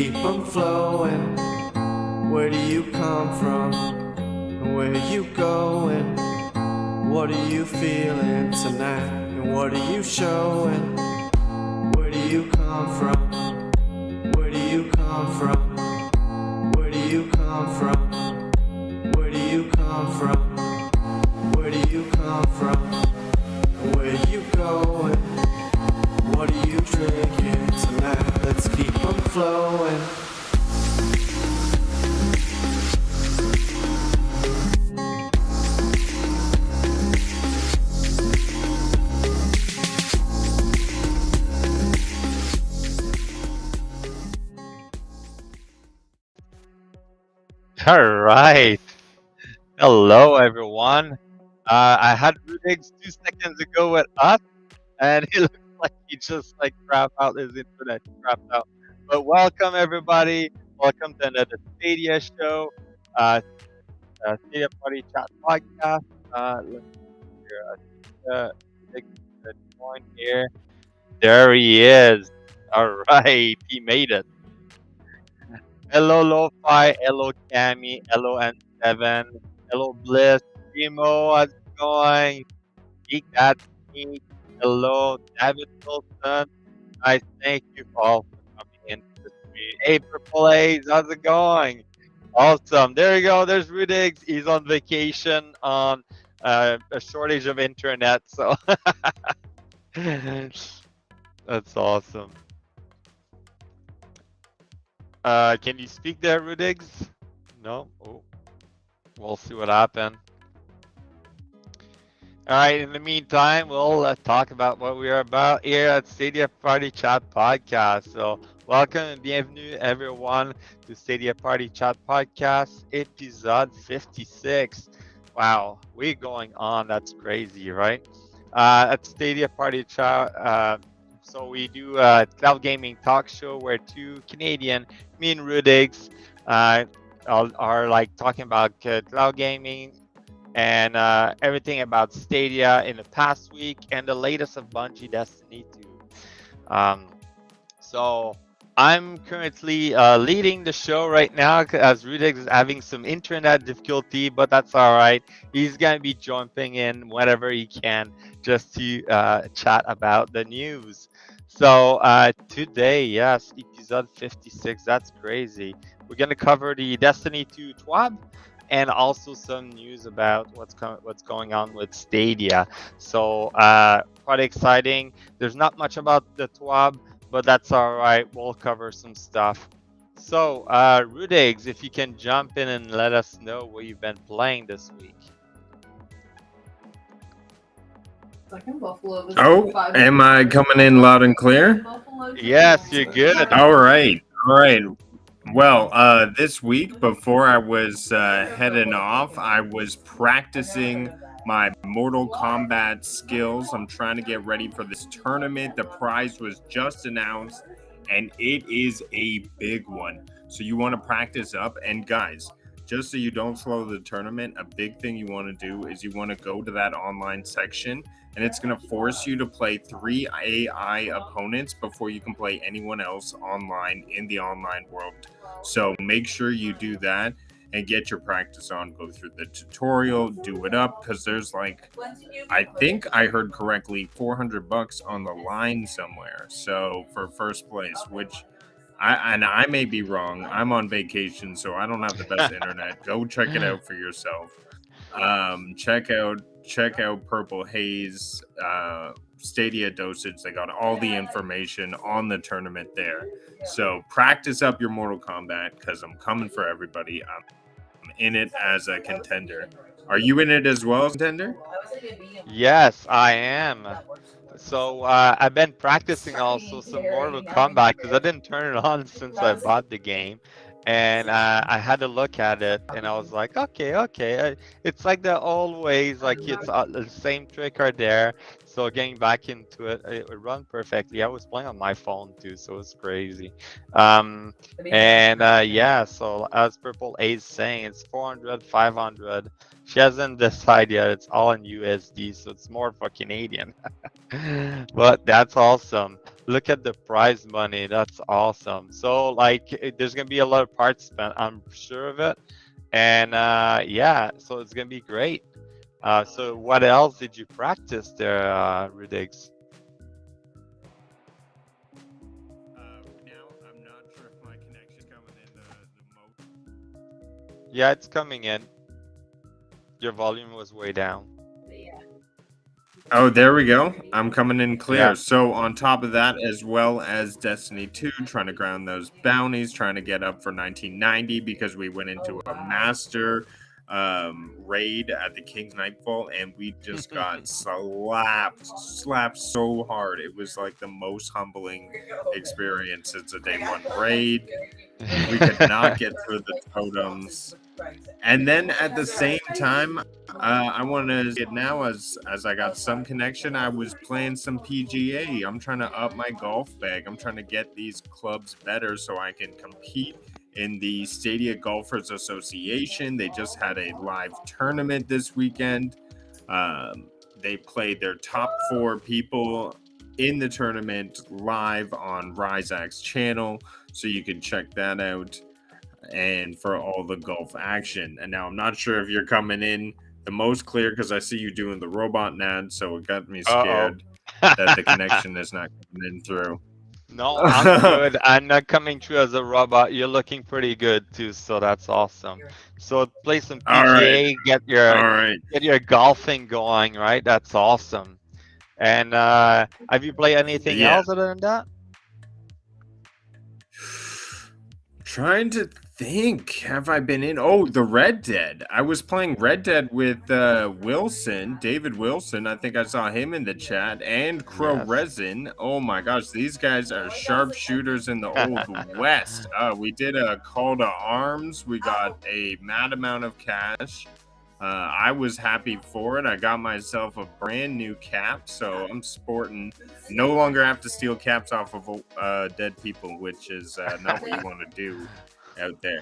keep them flowing. Where do you come from? Where are you going? What are you feeling tonight? And what are you showing? Where do you come from? Where do you come from? Where do you come from? Where do you come from? Where do you come from? Where are you going? What are you drinking tonight? Let's keep them flowing. All right. Hello, everyone. I had Rudiggz 2 seconds ago with us, and it looks like he just like crapped out his internet. Crapped out. But welcome, everybody. Welcome to another Stadia show, Stadia Party Chat podcast. Let's see here. I think Rudiggz is join here. There he is. All right, he made it. Hello, Lo-Fi. Hello, Cammy. Hello, N7. Hello, Bliss. Primo, how's it going? Geek, that's me. Hello, David Wilson. Nice, thank you all for coming into the stream. Hey, Purple A's, how's it going? Awesome. There you go. There's Rudiggz. He's on vacation on a shortage of internet, so that's awesome. Can you speak there, Rudiggz? No? Oh, we'll see what happened. Alright, in the meantime, we'll talk about what we are about here at Stadia Party Chat Podcast. So, welcome and bienvenue everyone to Stadia Party Chat Podcast, episode 56. Wow, we're going on, that's crazy, right? At Stadia Party Chat, so we do a cloud gaming talk show where two Canadian, me and Rudiggz, are like talking about cloud gaming and everything about Stadia in the past week and the latest of Bungie Destiny 2. So I'm currently leading the show right now as Rudiggz is having some internet difficulty, but that's all right. He's going to be jumping in whenever he can just to chat about the news. So today, yes, episode 56, that's crazy. We're going to cover the Destiny 2 TWAB and also some news about what's going on with Stadia. So quite exciting. There's not much about the TWAB, but that's all right. We'll cover some stuff. So Rudiggz, if you can jump in and let us know what you've been playing this week. Oh, am I coming in loud and clear? Yes, you're good. All right. Well, this week before I was heading off, I was practicing my Mortal Kombat skills. I'm trying to get ready for this tournament. The prize was just announced, and it is a big one. So you want to practice up. And guys, just so you don't slow the tournament, a big thing you want to do is you want to go to that online section, and it's going to force you to play 3 AI opponents before you can play anyone else online in the online world. So make sure you do that and get your practice on. Go through the tutorial, do it up, because there's like, I think I heard correctly, $400 on the line somewhere. So for first place, which I may be wrong. I'm on vacation, so I don't have the best internet. Go check it out for yourself. Check out Purple Haze, Stadia Dosage. They got all the information on the tournament there. So practice up your Mortal Kombat, because I'm coming for everybody. I'm in it as a contender. Are you in it as well, contender? Yes, I am. So I've been practicing also some Mortal Kombat because I didn't turn it on since I bought the game. And I had to look at it, and I was like, okay. It's like the old ways, like it's the same trick are there. So getting back into it, it run perfectly. I was playing on my phone too, so it's crazy. Um, and yeah, so as Purple A is saying, it's 400, 500. She hasn't decided yet. It's all in USD, so it's more for Canadian. But that's awesome. Look at the prize money. That's awesome. So like, there's gonna be a lot of parts spent. I'm sure of it. And yeah, so it's gonna be great. So what else did you practice there, Rudiggz? Now I'm not sure if my connection coming in the most. Yeah, it's coming in. Your volume was way down. Oh, there we go. I'm coming in clear. Yeah. So on top of that, as well as Destiny 2, trying to ground those bounties, trying to get up for 1990 because we went into a master raid at the King's Nightfall and we just got slapped so hard. It was like the most humbling experience. It's a day one raid. We could not get through the totems. And then at the same time, I want to get now as I got some connection. I was playing some PGA. I'm trying to up my golf bag. I'm trying to get these clubs better so I can compete in the Stadia Golfers Association. They just had a live tournament this weekend. They played their top 4 people in the tournament live on Ryzak's channel, so you can check that out. And for all the golf action. And now I'm not sure if you're coming in the most clear because I see you doing the robot Nad, so it got me scared that the connection is not coming in through. No, I'm good. I'm not coming through as a robot. You're looking pretty good too, so that's awesome. So play some PGA, get your golfing going, right? That's awesome. And have you played anything else other than that? Trying to think, have I been in? Oh, the Red Dead. I was playing Red Dead with Wilson, David Wilson. I think I saw him in the chat, and Crow Resin. Oh my gosh, these guys are sharpshooters in the Old West. We did a call to arms. We got a mad amount of cash. I was happy for it. I got myself a brand new cap, so I'm sporting. No longer have to steal caps off of dead people, which is not what you want to do out there.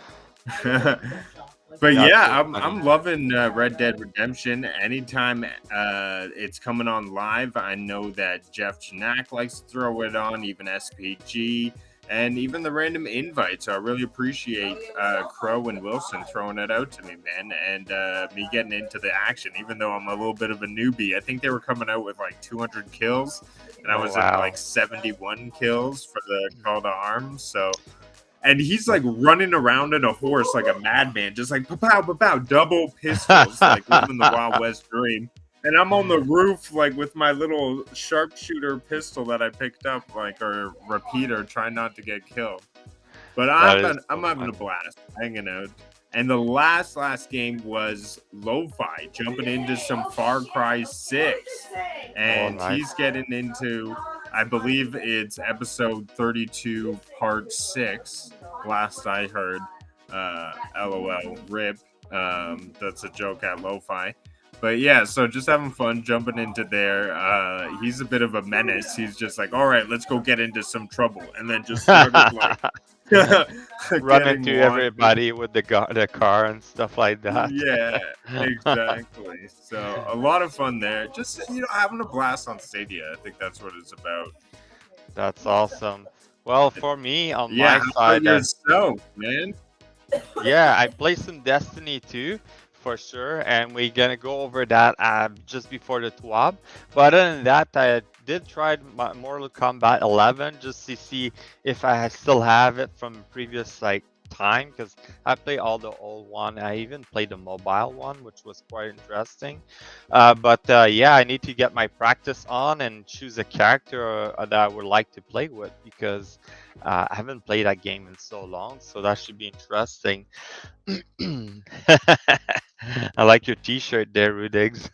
But yeah, I'm loving Red Dead Redemption. Anytime it's coming on live, I know that Jeff Janak likes to throw it on, even SPG. And even the random invites. I really appreciate Crow and Wilson throwing it out to me, man, and me getting into the action, even though I'm a little bit of a newbie. I think they were coming out with like 200 kills, and I was at like 71 kills for the call to arms. So, and he's like running around on a horse like a madman, just like pow, pow, pow, double pistols, like living the Wild West dream. And I'm on the roof, like, with my little sharpshooter pistol that I picked up, like, or repeater, trying not to get killed. But I'm having a blast, hanging out. And the last game was Lo-Fi, jumping into some Far Cry 6. And he's getting into, I believe it's episode 32, part 6, last I heard. LOL, RIP. That's a joke at Lo-Fi. But yeah, so just having fun jumping into there. He's a bit of a menace. He's just like, all right, let's go get into some trouble. And then just started like run into everybody with the car and stuff like that. Yeah, exactly. So a lot of fun there. Just, having a blast on Stadia. I think that's what it's about. That's awesome. Well, for me, on my side... man. Yeah, I play some Destiny 2. For sure, and we're gonna go over that just before the TWAB. But other than that, I did try my Mortal Kombat 11 just to see if I still have it from previous time, because I played all the old one. I even played the mobile one, which was quite interesting. But yeah, I need to get my practice on and choose a character that I would like to play with, because I haven't played that game in so long, so that should be interesting. I like your t-shirt there, Rudiggz.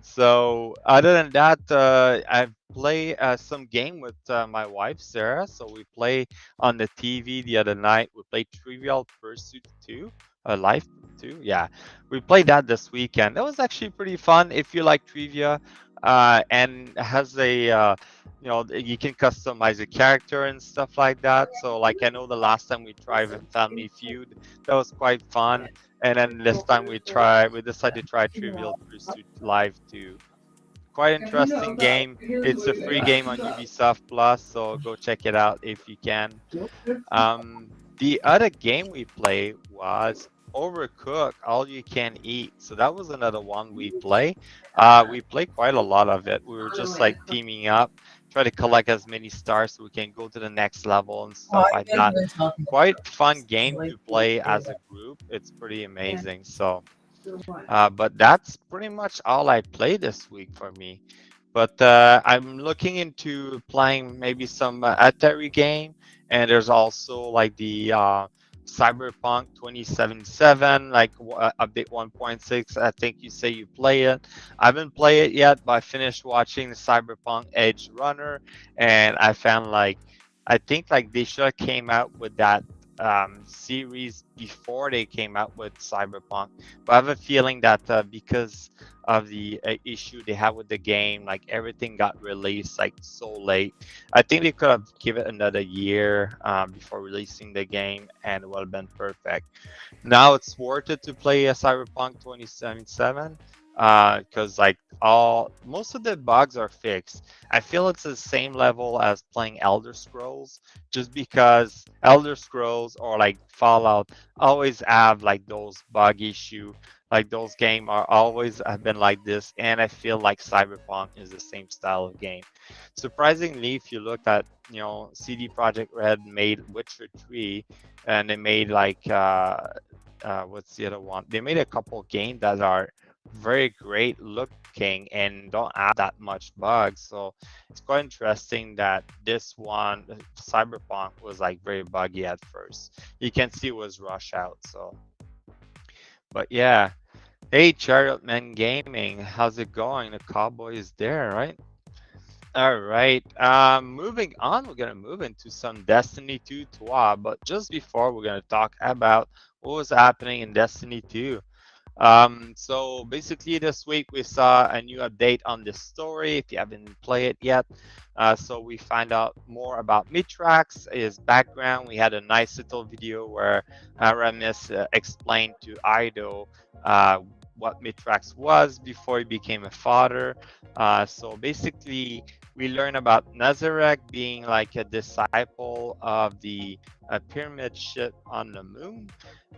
So other than that, I've played some game with my wife, Sarah. So we play on the TV the other night. We played Trivial Pursuit 2. Life too. Yeah, we played that this weekend. That was actually pretty fun. If you like trivia, and it has a you can customize a character and stuff like that. So like I know the last time we tried Family Feud, that was quite fun. And then this time we decided to try Trivial Pursuit Live too. Quite interesting game. It's a free game on Ubisoft Plus, so go check it out if you can. The other game we played was Overcooked, All You Can Eat. So that was another one we play. We played quite a lot of it. We were just like teaming up, try to collect as many stars so we can go to the next level and stuff like that. Quite fun game to play as a group. It's pretty amazing. So, but that's pretty much all I played this week for me. But I'm looking into playing maybe some Atari game, and there's also like the Cyberpunk 2077, like update 1.6. I think you say you play it. I haven't played it yet, but I finished watching the Cyberpunk Edge Runner, and I found like I think like they should have came out with that series before they came out with Cyberpunk. But I have a feeling that because of the issue they have with the game, like everything got released like so late. I think they could have given it another year before releasing the game, and it would have been perfect. Now it's worth it to play a Cyberpunk 2077 because like most of the bugs are fixed. I feel it's the same level as playing Elder Scrolls, just because Elder Scrolls or like Fallout always have like those bug issue. Like those games are always have been like this, and I feel like Cyberpunk is the same style of game. Surprisingly, if you look at CD Projekt Red made Witcher 3, and they made like what's the other one? They made a couple games that are very great looking and don't have that much bugs. So it's quite interesting that this one, Cyberpunk, was like very buggy at first. You can see it was rush out. So, but yeah. Hey, Chariot Man Gaming, how's it going? The cowboy is there, right? All right. Moving on, we're gonna move into some Destiny 2 TWAB, but just before we're gonna talk about what was happening in Destiny 2. So basically this week we saw a new update on the story if you haven't played it yet. So we find out more about Mitrax, his background. We had a nice little video where Aramis explained to Ido what Mitrax was before he became a father. So basically we learn about Nazarek being like a disciple of the pyramid ship on the moon,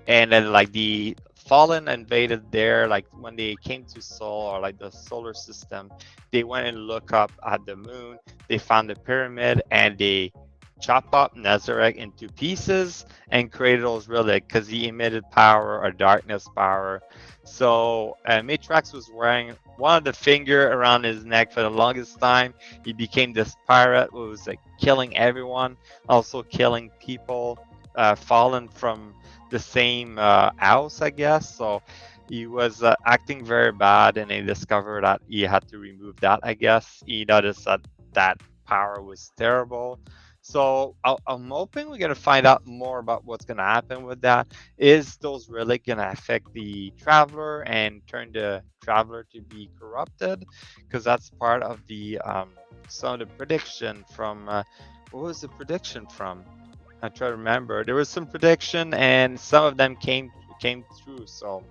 and then like the Fallen invaded there. Like when they came to Sol, or like the solar system, they went and looked up at the moon. They found the pyramid, and they chopped up Nazarek into pieces and created those relics because he emitted power or darkness power. So Matrax was wearing one of the finger around his neck for the longest time. He became this pirate who was like killing everyone, also killing people fallen from the same house, I guess. So he was acting very bad, and he discovered that he had to remove that, I guess. He noticed that that power was terrible. So I'm hoping we're gonna find out more about what's gonna happen with that. Is those really gonna affect the traveler and turn the traveler to be corrupted? Because that's part of the some of the prediction from what was the prediction from? I try to remember. There was some prediction, and some of them came through. So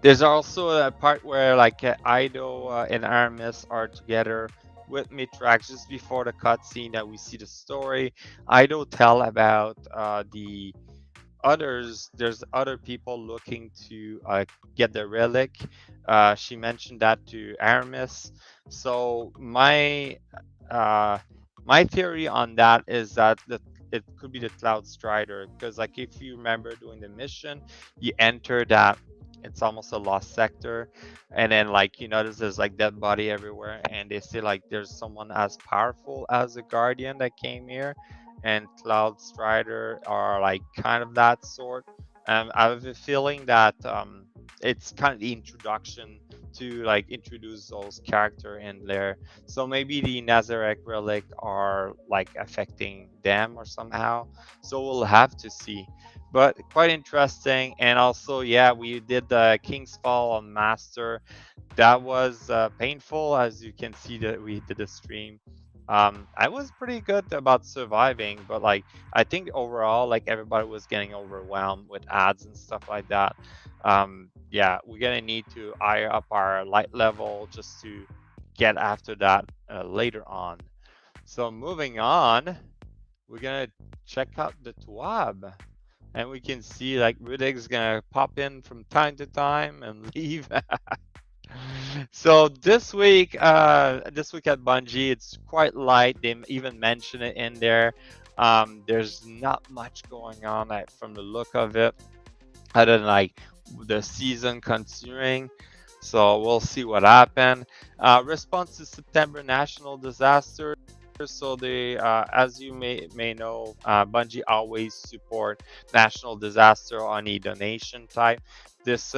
there's also a part where like Ido and Aramis are together with Mitrax just before the cutscene that we see the story. Ido tell about the others. There's other people looking to get the relic. She mentioned that to Aramis. So my theory on that is that it could be the Cloud Strider, because like if you remember doing the mission, you enter that it's almost a lost sector, and then like you notice there's like dead body everywhere, and they say like there's someone as powerful as a guardian that came here, and Cloud Strider are like kind of that sort. I have a feeling that it's kind of the introduction to like introduce those character in there. So maybe the Nazarek relic are like affecting them or somehow. So we'll have to see. but quite interesting. And also, yeah, we did the King's Fall on Master. That was painful, as you can see that we did a stream. I was pretty good about surviving, but like I think overall, like everybody was getting overwhelmed with ads and stuff like that. Yeah, we're gonna need to higher up our light level just to get after that later on. So moving on, we're gonna check out the TWAB, and we can see like Rudiggz is gonna pop in from time to time and leave. So this week at Bungie, it's quite light. They even mention it in there. There's not much going on from the look of it, other than like the season continuing. So we'll see what happened. Response to September national disaster. So they, as you may know, Bungie always support national disaster on a donation type. This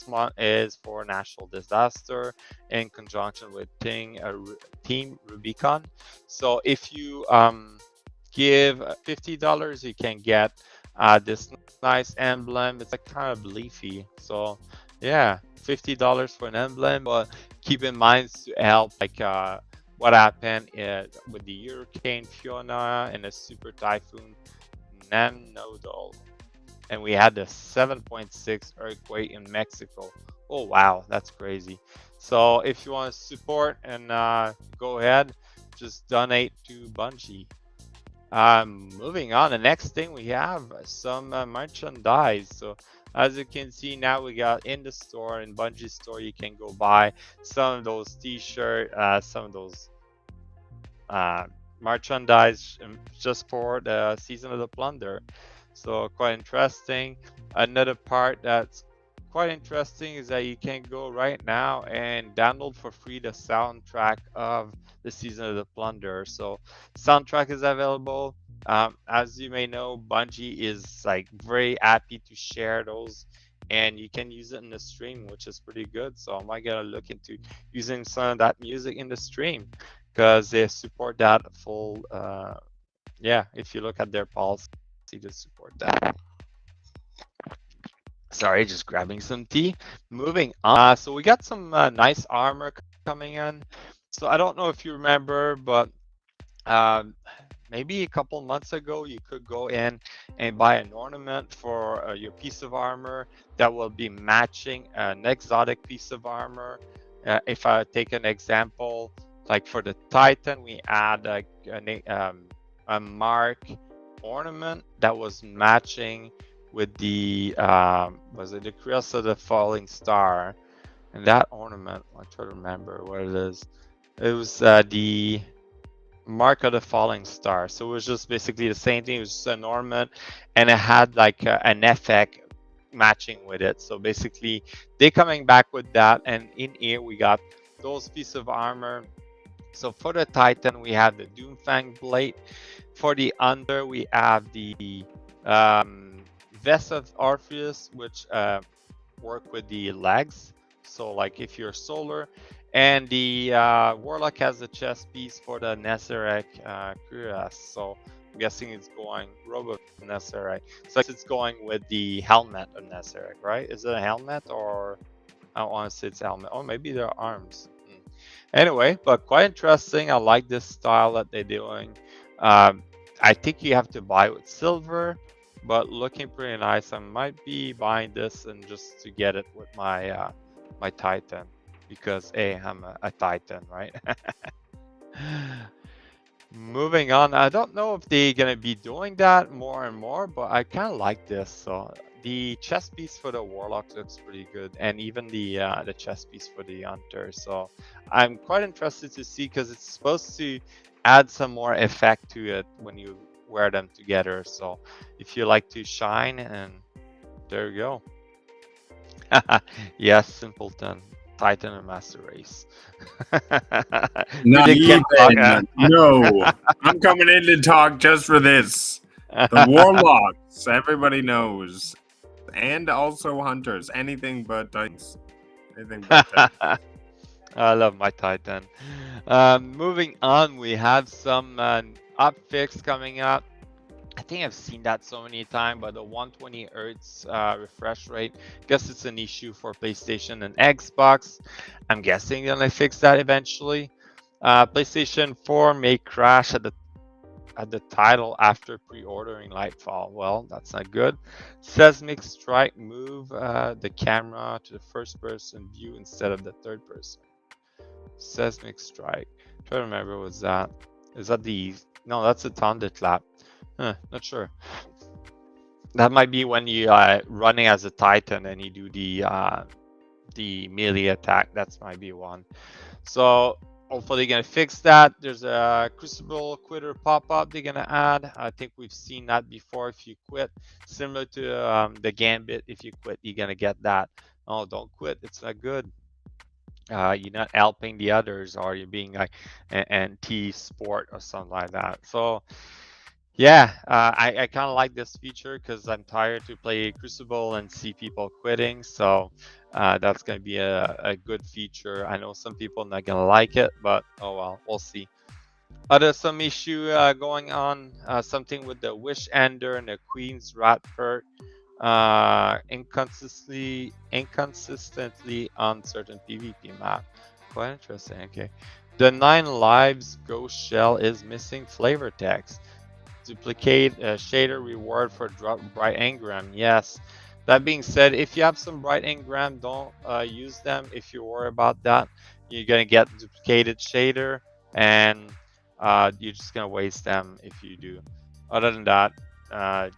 month is for national disaster in conjunction with Team Rubicon. So if you give $50, you can get this nice emblem. It's like kind of leafy. So yeah, $50 for an emblem, but keep in mind to help like what happened with the Hurricane Fiona and the Super Typhoon Nanodol. And we had the 7.6 earthquake in Mexico. Oh wow, that's crazy. So if you want to support and go ahead, just donate to Bungie. Moving on, the next thing we have some merchandise. So as you can see now, we got in the store, in Bungie store, you can go buy some of those t-shirt, some of those merchandise just for the Season of the Plunder. So quite interesting. Another part that's quite interesting is that you can go right now and download for free the soundtrack of the Season of the Plunder. So soundtrack is available. As you may know, Bungie is like very happy to share those, and you can use it in the stream, which is pretty good. So I might gotta look into using some of that music in the stream because they support that full. Yeah, if you look at their policy to support that. Sorry, just grabbing some tea. Moving on. So we got some nice armor coming in. So I don't know if you remember, but maybe a couple months ago, you could go in and buy an ornament for your piece of armor that will be matching an exotic piece of armor. If I take an example, like for the Titan, we add a mark ornament that was matching with the was it the Crest of the Falling Star, and that ornament, I try to remember what it is. It was the Mark of the Falling Star. So it was just basically the same thing. It was just an ornament, and it had like an effect matching with it. So basically, they're coming back with that, and in here we got those pieces of armor. So for the Titan, we have the Doomfang blade. For the Hunter, we have the Vest of Orpheus, which work with the legs. So like if you're solar, and the Warlock has the chest piece for the Nezarec cuirass. So I'm guessing it's going Robo Nezarec. So it's going with the helmet of Nezarec, right? Is it a helmet, or I don't want to say it's helmet? Oh, maybe they're arms. Anyway, but quite interesting. I like this style that they're doing. I think you have to buy with silver, but looking pretty nice. I might be buying this and just to get it with my my Titan, because I'm a Titan, right? Moving on, I don't know if they're gonna be doing that more and more, but I kind of like this. So the chest piece for the Warlock looks pretty good, and even the chest piece for the Hunter. So I'm quite interested to see, because it's supposed to add some more effect to it when you wear them together. So if you like to shine, and there you go. Yes, simpleton. Titan and Master Race. Not even. No, I'm coming in to talk just for this. The Warlocks, everybody knows, and also Hunters. Anything but Titans. Anything but Titans. I love my Titan. Moving on, we have some upfix coming up. I think I've seen that so many times, but the 120 hertz refresh rate, guess it's an issue for PlayStation and Xbox. I'm guessing they're gonna fix that eventually. PlayStation 4 may crash at the title after pre-ordering Lightfall. Well, that's not good. Seismic strike move the camera to the first-person view instead of the third person. Seismic strike. Try to remember what's that. Is that the no? That's a thunderclap. Not sure. That might be when you running as a Titan and you do the melee attack. That's might be one. So hopefully they're gonna fix that. There's a Crucible quitter pop-up they're gonna add. I think we've seen that before. If you quit, similar to the Gambit, if you quit, you're gonna get that. Oh, don't quit. It's not good. You're not helping the others, or you're being like an anti-sport or something like that. So yeah, I kind of like this feature because I'm tired to play Crucible and see people quitting. So that's going to be a good feature. I know some people are not going to like it, but oh well, we'll see. Some issue going on, something with the Wish Ender and the Queen's Rat perk. Inconsistently on certain PvP map. Quite interesting. Okay. The 9 lives ghost shell is missing flavor text. Duplicate shader reward for drop bright engram. Yes. That being said, if you have some bright engram, don't use them. If you worry about that, you're gonna get duplicated shader, and you're just gonna waste them if you do. Other than that,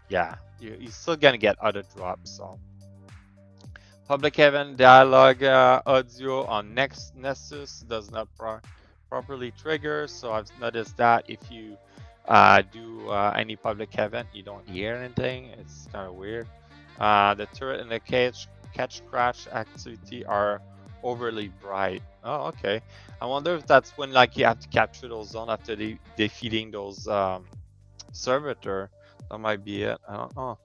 yeah, you're still gonna get other drops. So public heaven dialogue audio on Nessus does not properly trigger. So I've noticed that if you do any public heaven, you don't hear anything. It's kind of weird. The turret and the catch crash activity are overly bright. Oh, okay. I wonder if that's when like you have to capture those zones after defeating those servitor. That might be it. I don't know.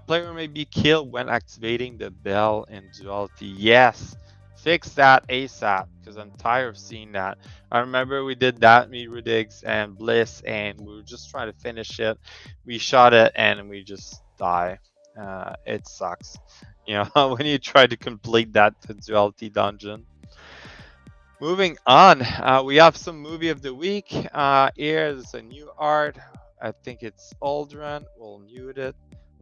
Player may be killed when activating the bell in duality. Yes, fix that ASAP because I'm tired of seeing that. I remember we did that, me, Rudiggz, and Bliss, and we were just trying to finish it. We shot it and we just die. It sucks. You know, when you try to complete that duality dungeon. Moving on, we have some movie of the week. Here's a new art. I think it's Aldrin. We'll mute it.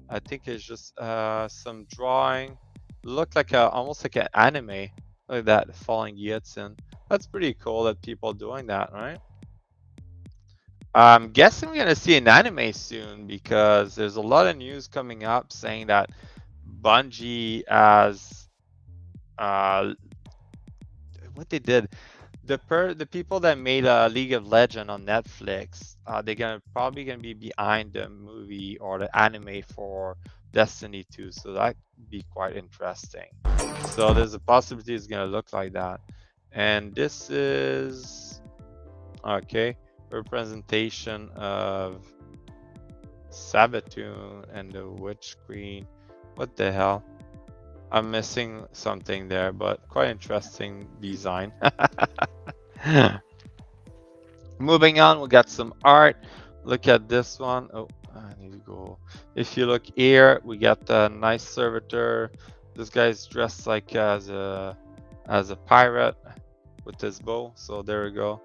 I think it's just some drawing. Looked like almost like an anime, like that falling guillotine. That's pretty cool that people are doing that, right? I'm guessing we're gonna see an anime soon because there's a lot of news coming up saying that Bungie has what they did. The people that made League of Legends on Netflix, they're probably gonna be behind the movie or the anime for Destiny 2, so that would be quite interesting. So there's a possibility it's gonna look like that. And this is okay, representation of Sabatune and the Witch Queen. What the hell? I'm missing something there, but quite interesting design. Moving on, we got some art. Look at this one. Oh, I need to go. If you look here, we got a nice servitor. This guy's dressed like as a pirate with his bow. So there we go.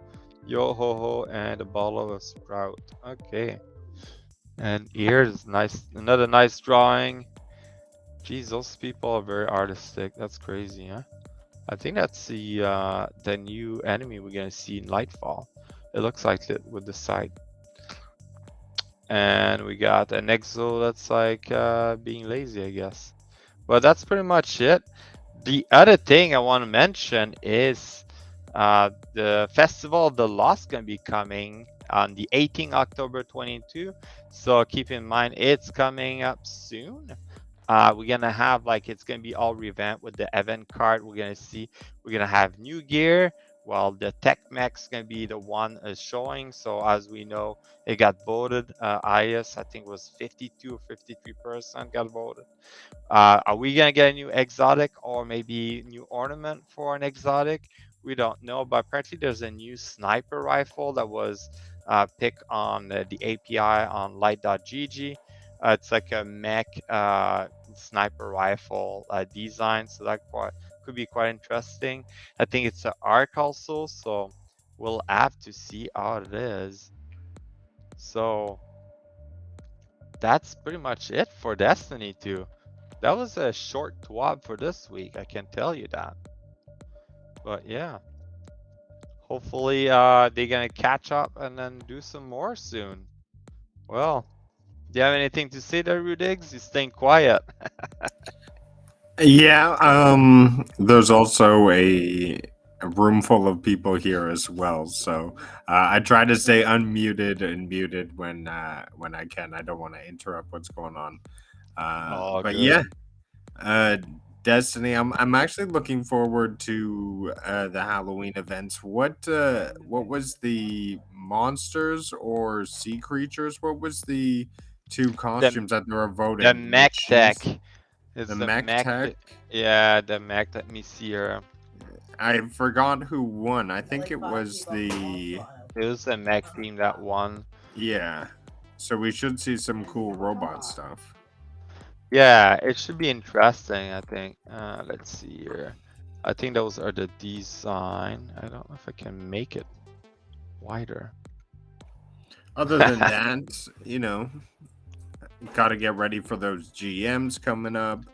Yo ho ho and a bottle of Sprout. Okay. And here's another nice drawing. Geez, those people are very artistic. That's crazy, huh? I think that's the new enemy we're gonna see in Lightfall. It looks like it with the side. And we got an Exo that's like being lazy, I guess. But that's pretty much it. The other thing I want to mention is the Festival of the Lost gonna be coming on the 18th October 22. So keep in mind it's coming up soon. We're gonna have like it's gonna be all revamped with the event card. We're gonna have new gear. Well, the tech mech's gonna be the one showing. So as we know, it got voted. IS I think was 52 or 53% got voted. Are we gonna get a new exotic or maybe new ornament for an exotic? We don't know, but apparently there's a new sniper rifle that was pick on the API on light.gg. It's like a mech sniper rifle design, so that could be quite interesting. I think it's an arc also, so we'll have to see how it is. So that's pretty much it for Destiny 2. That was a short TWAB for this week, I can tell you that. But yeah, hopefully they're gonna catch up and then do some more soon. Well, do you have anything to say there, Rudiggz? You're staying quiet. Yeah, there's also a room full of people here as well, so I try to stay unmuted and muted when I can. I don't want to interrupt what's going on. But good. yeah, Destiny. I'm actually looking forward to the Halloween events. What was the monsters or sea creatures? What was the two costumes that they were voting? The mech tech. It's the mech tech? Yeah, the mech. Let me see here. I forgot who won. I think it was the... It was the mech team that won. Yeah. So we should see some cool robot stuff. Yeah, it should be interesting, I think. Let's see here. I think those are the design. I don't know if I can make it wider. Other than that, you know, got to get ready for those GMs coming up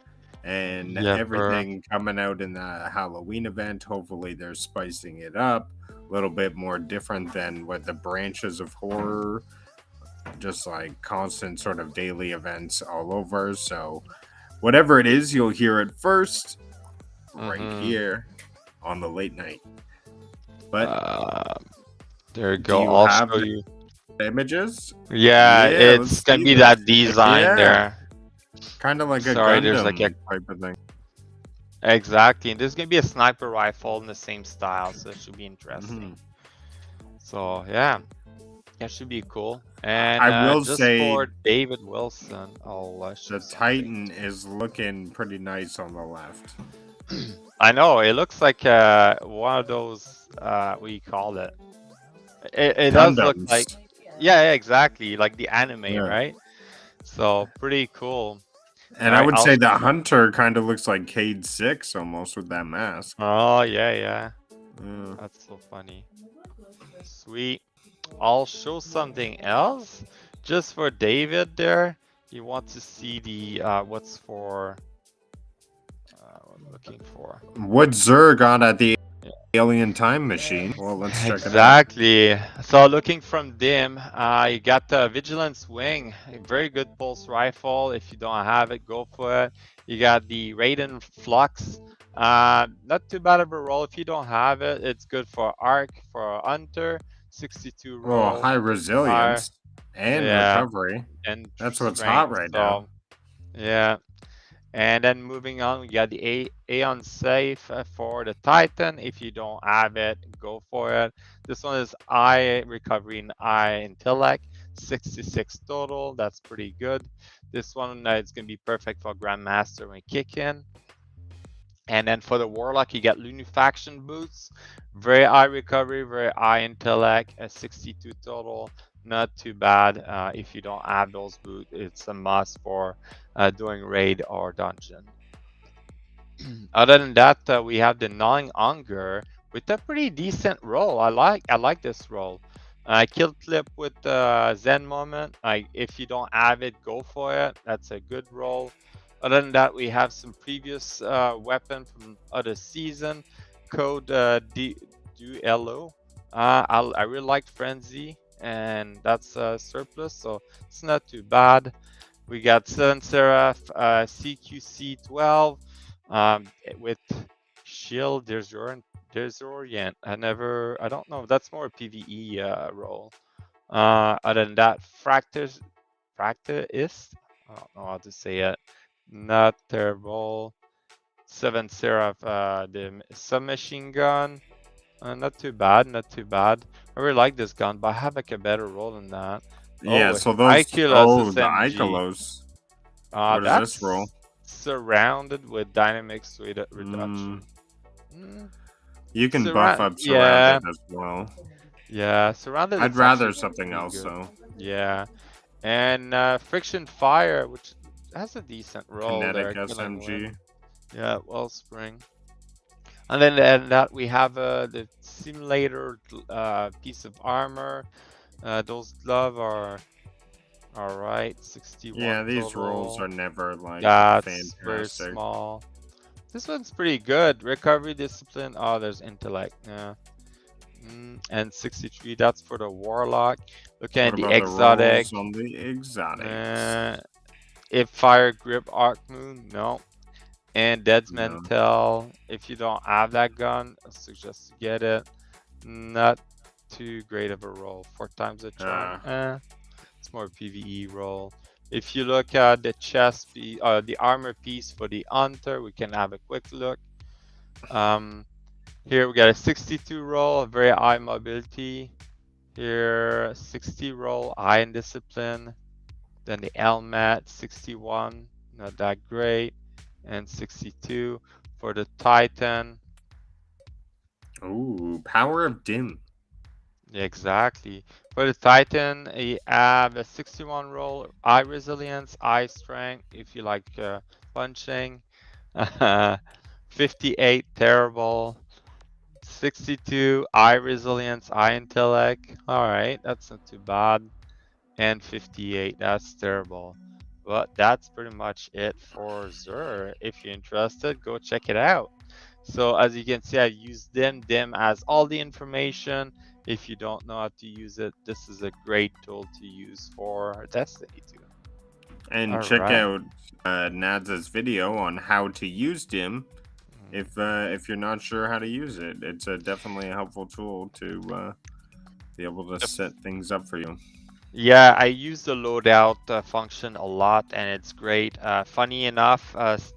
and everything coming out in the Halloween event. Hopefully they're spicing it up a little bit more different than what the branches of horror, just like constant sort of daily events all over. So whatever it is, you'll hear it first right here on the late night. But there you go. I'll show you images. Yeah, it's gonna be that design there. Kind of like a Gundam there's like a type of thing. Exactly, and there's gonna be a sniper rifle in the same style, so it should be interesting. So yeah, that should be cool. And I will just say, for David Wilson, the Titan is looking pretty nice on the left. I know, it looks like one of those what do you call it? It does look like, yeah, exactly, like the anime, right? So pretty cool. And I would say the Hunter kind of looks like Cade 6 almost with that mask. Oh yeah. That's so funny. Sweet. I'll show something else just for David there. You want to see the what's for what I'm looking for. What Xur got at the alien time machine. Well, let's check it out. Exactly. So looking from Dim, you got the Vigilance Wing, a very good pulse rifle. If you don't have it, go for it. You got the Raiden Flux. Not too bad of a roll. If you don't have it, it's good for Arc, for Hunter. 62 roll. Oh, high resilience and recovery. And that's what's hot right now. Yeah. And then moving on, we got the Aeon Safe for the Titan. If you don't have it, go for it. This one is eye recovery and eye intellect, 66 total. That's pretty good. This one is going to be perfect for Grandmaster when kick in. And then for the Warlock, you got Lunafaction boots, very high recovery, very high intellect, 62 total. Not too bad. If you don't have those boots, it's a must for doing raid or dungeon. Other than that, we have the Gnawing Hunger with a pretty decent roll. I like this roll. Kill clip with Zen Moment. If you don't have it, go for it. That's a good roll. Other than that, we have some previous weapon from other season. Code Duello. I really like Frenzy, and that's surplus, so it's not too bad. We got 7 Seraph CQC 12 with Shield. There's Orient. I don't know. That's more a PvE role. Other than that, Fractus. I don't know how to say it. Not terrible. 7 Seraph, the submachine gun. Not too bad. I really like this gun, but I have like a better roll than that. Yeah, so those the Icolos. What is this roll? Surrounded with dynamic reduction. You can buff up surrounded as well. Yeah, surrounded. I'd It's rather actually something pretty else good. though. Yeah, and friction fire, which has a decent roll Kinetic there, killing wind. SMG. Yeah, wellspring. And then that we have the simulator piece of armor. Those gloves are all right. 61 Yeah, these rolls total. are never like That's very fantastic. small. This one's pretty good. Recovery discipline. Oh, there's intellect. Yeah. And 63. That's for the warlock. Look What at the about the exotic. rolls on the exotics? If fire grip arc moon, no. And Dead's No. Mental, if you don't have that gun, I suggest to get it. Not too great of a roll. 4 times the charm. It's more PvE roll. If you look at the chest, the armor piece for the hunter, we can have a quick look. Here we got a 62 roll, very high mobility. Here 60 roll, high in discipline. Then the helmet 61, not that great, and 62 for the Titan. Ooh, power of dim. Exactly. For the Titan, you have a 61 roll, eye resilience, eye strength, if you like punching. 58 terrible. 62 eye resilience, eye intellect. All right, that's not too bad. And 58, that's terrible. But that's pretty much it for Zur. If you're interested, go check it out. So as you can see, I've used Dim. Dim has all the information. If you don't know how to use it, this is a great tool to use for Destiny 2. And check out Nads' video on how to use Dim. If you're not sure how to use it, it's definitely a helpful tool to be able to set things up for you. Yeah, I use the loadout function a lot, and it's great. Funny enough,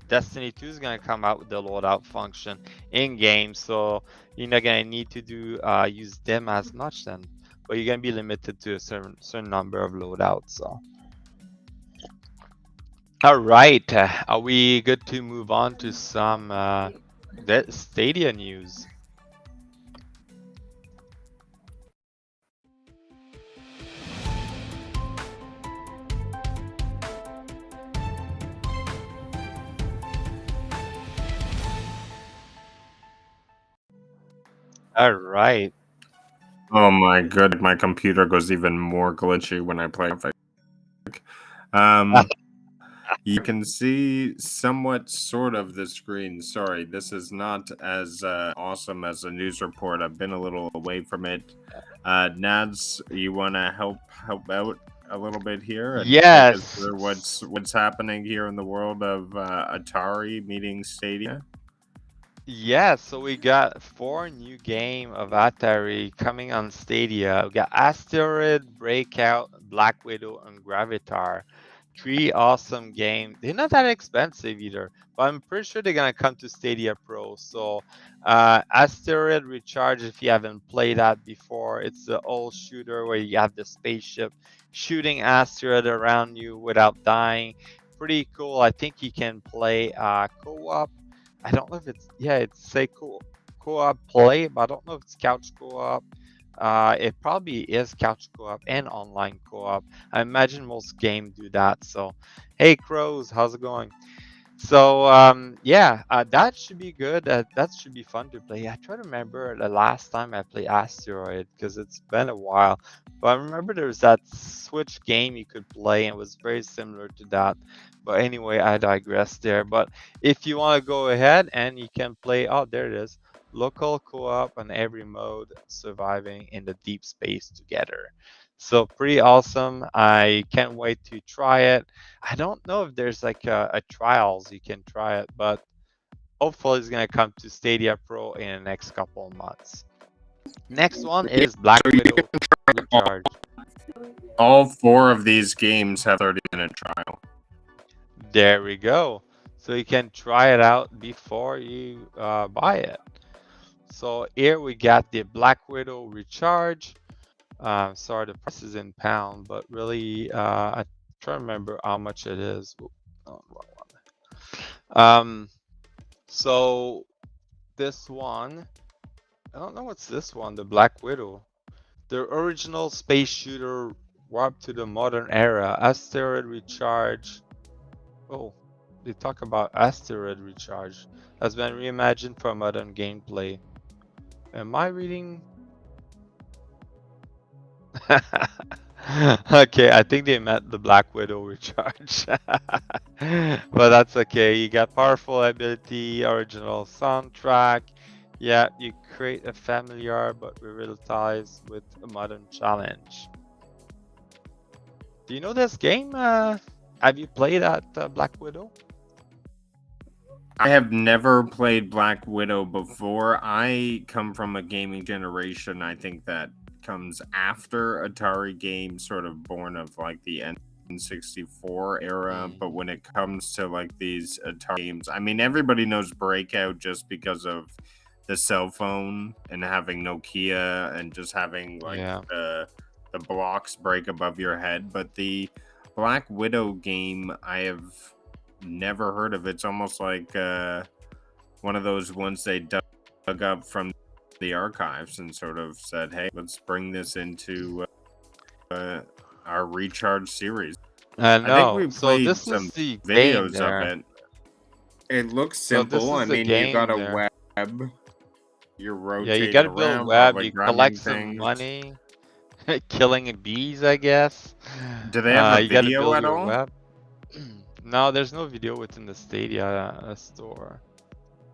Destiny 2 is gonna come out with the loadout function in game, so you're not gonna need to do use them as much then, but you're gonna be limited to a certain number of loadouts. So, all right, are we good to move on to some Stadia news? All right. Oh my god, my computer goes even more glitchy when I play. You can see somewhat sort of the screen. Sorry, this is not as awesome as a news report. I've been a little away from it. Nads, you want to help out a little bit here and take us Yes. through what's happening here in the world of Atari meeting Stadia? Yeah, so we got 4 new game of Atari coming on Stadia. We got Asteroid, Breakout, Black Widow, and Gravitar. 3 awesome games. They're not that expensive either, but I'm pretty sure they're gonna come to Stadia Pro. So Asteroid Recharge, if you haven't played that before, it's the old shooter where you have the spaceship shooting asteroid around you without dying. Pretty cool. I think you can play co-op. I don't know if it's say co-op play, but I don't know if it's couch co-op. It probably is couch co-op and online co-op. I imagine most games do that. So, hey Crows, how's it going? So that should be good. That should be fun to play. I try to remember the last time I played Asteroid because it's been a while. But I remember there was that Switch game you could play and it was very similar to that. But anyway, I digress there. But if you want to go ahead and you can play, oh, there it is, local co-op on every mode, surviving in the deep space together. So pretty awesome. I can't wait to try it. I don't know if there's like a trials you can try it, but hopefully it's gonna come to Stadia Pro in the next couple of months. Next one is Black Widow Recharge. All 4 of these games have 30-minute trial. There we go. So you can try it out before you buy it. So here we got the Black Widow Recharge. Sorry, the price is in pound, but really, I try to remember how much it is. Oh, wrong one. So this one, I don't know what's this one, the Black Widow. The original space shooter warped to the modern era. Asteroid recharge. Oh, they talk about asteroid recharge. Has been reimagined for modern gameplay. Am I reading? Okay, I think they meant the Black Widow recharge. But that's okay. You got powerful ability, original soundtrack. Yeah, you create a familiar but real ties with a modern challenge. Do you know this game? Have you played at Black Widow? I have never played Black Widow before. I come from a gaming generation, I think, that comes after Atari games, sort of born of like the N64 era. But when it comes to like these Atari games, I mean, everybody knows Breakout just because of the cell phone and having Nokia and just having like the blocks break above your head. But the Black Widow game, I have never heard of. It's almost like one of those ones they dug up from the archives and sort of said, hey, let's bring this into our Recharge series. I know. I think we So played this some is the videos game there. of it. It looks So this simple. I is the mean, you got a game web. You're Yeah, rotating you gotta around, build web. probably You grabbing collect some things. money, killing bees, I guess. Do they have a You gotta video build at your all? web. No, there's no video within the Stadia store.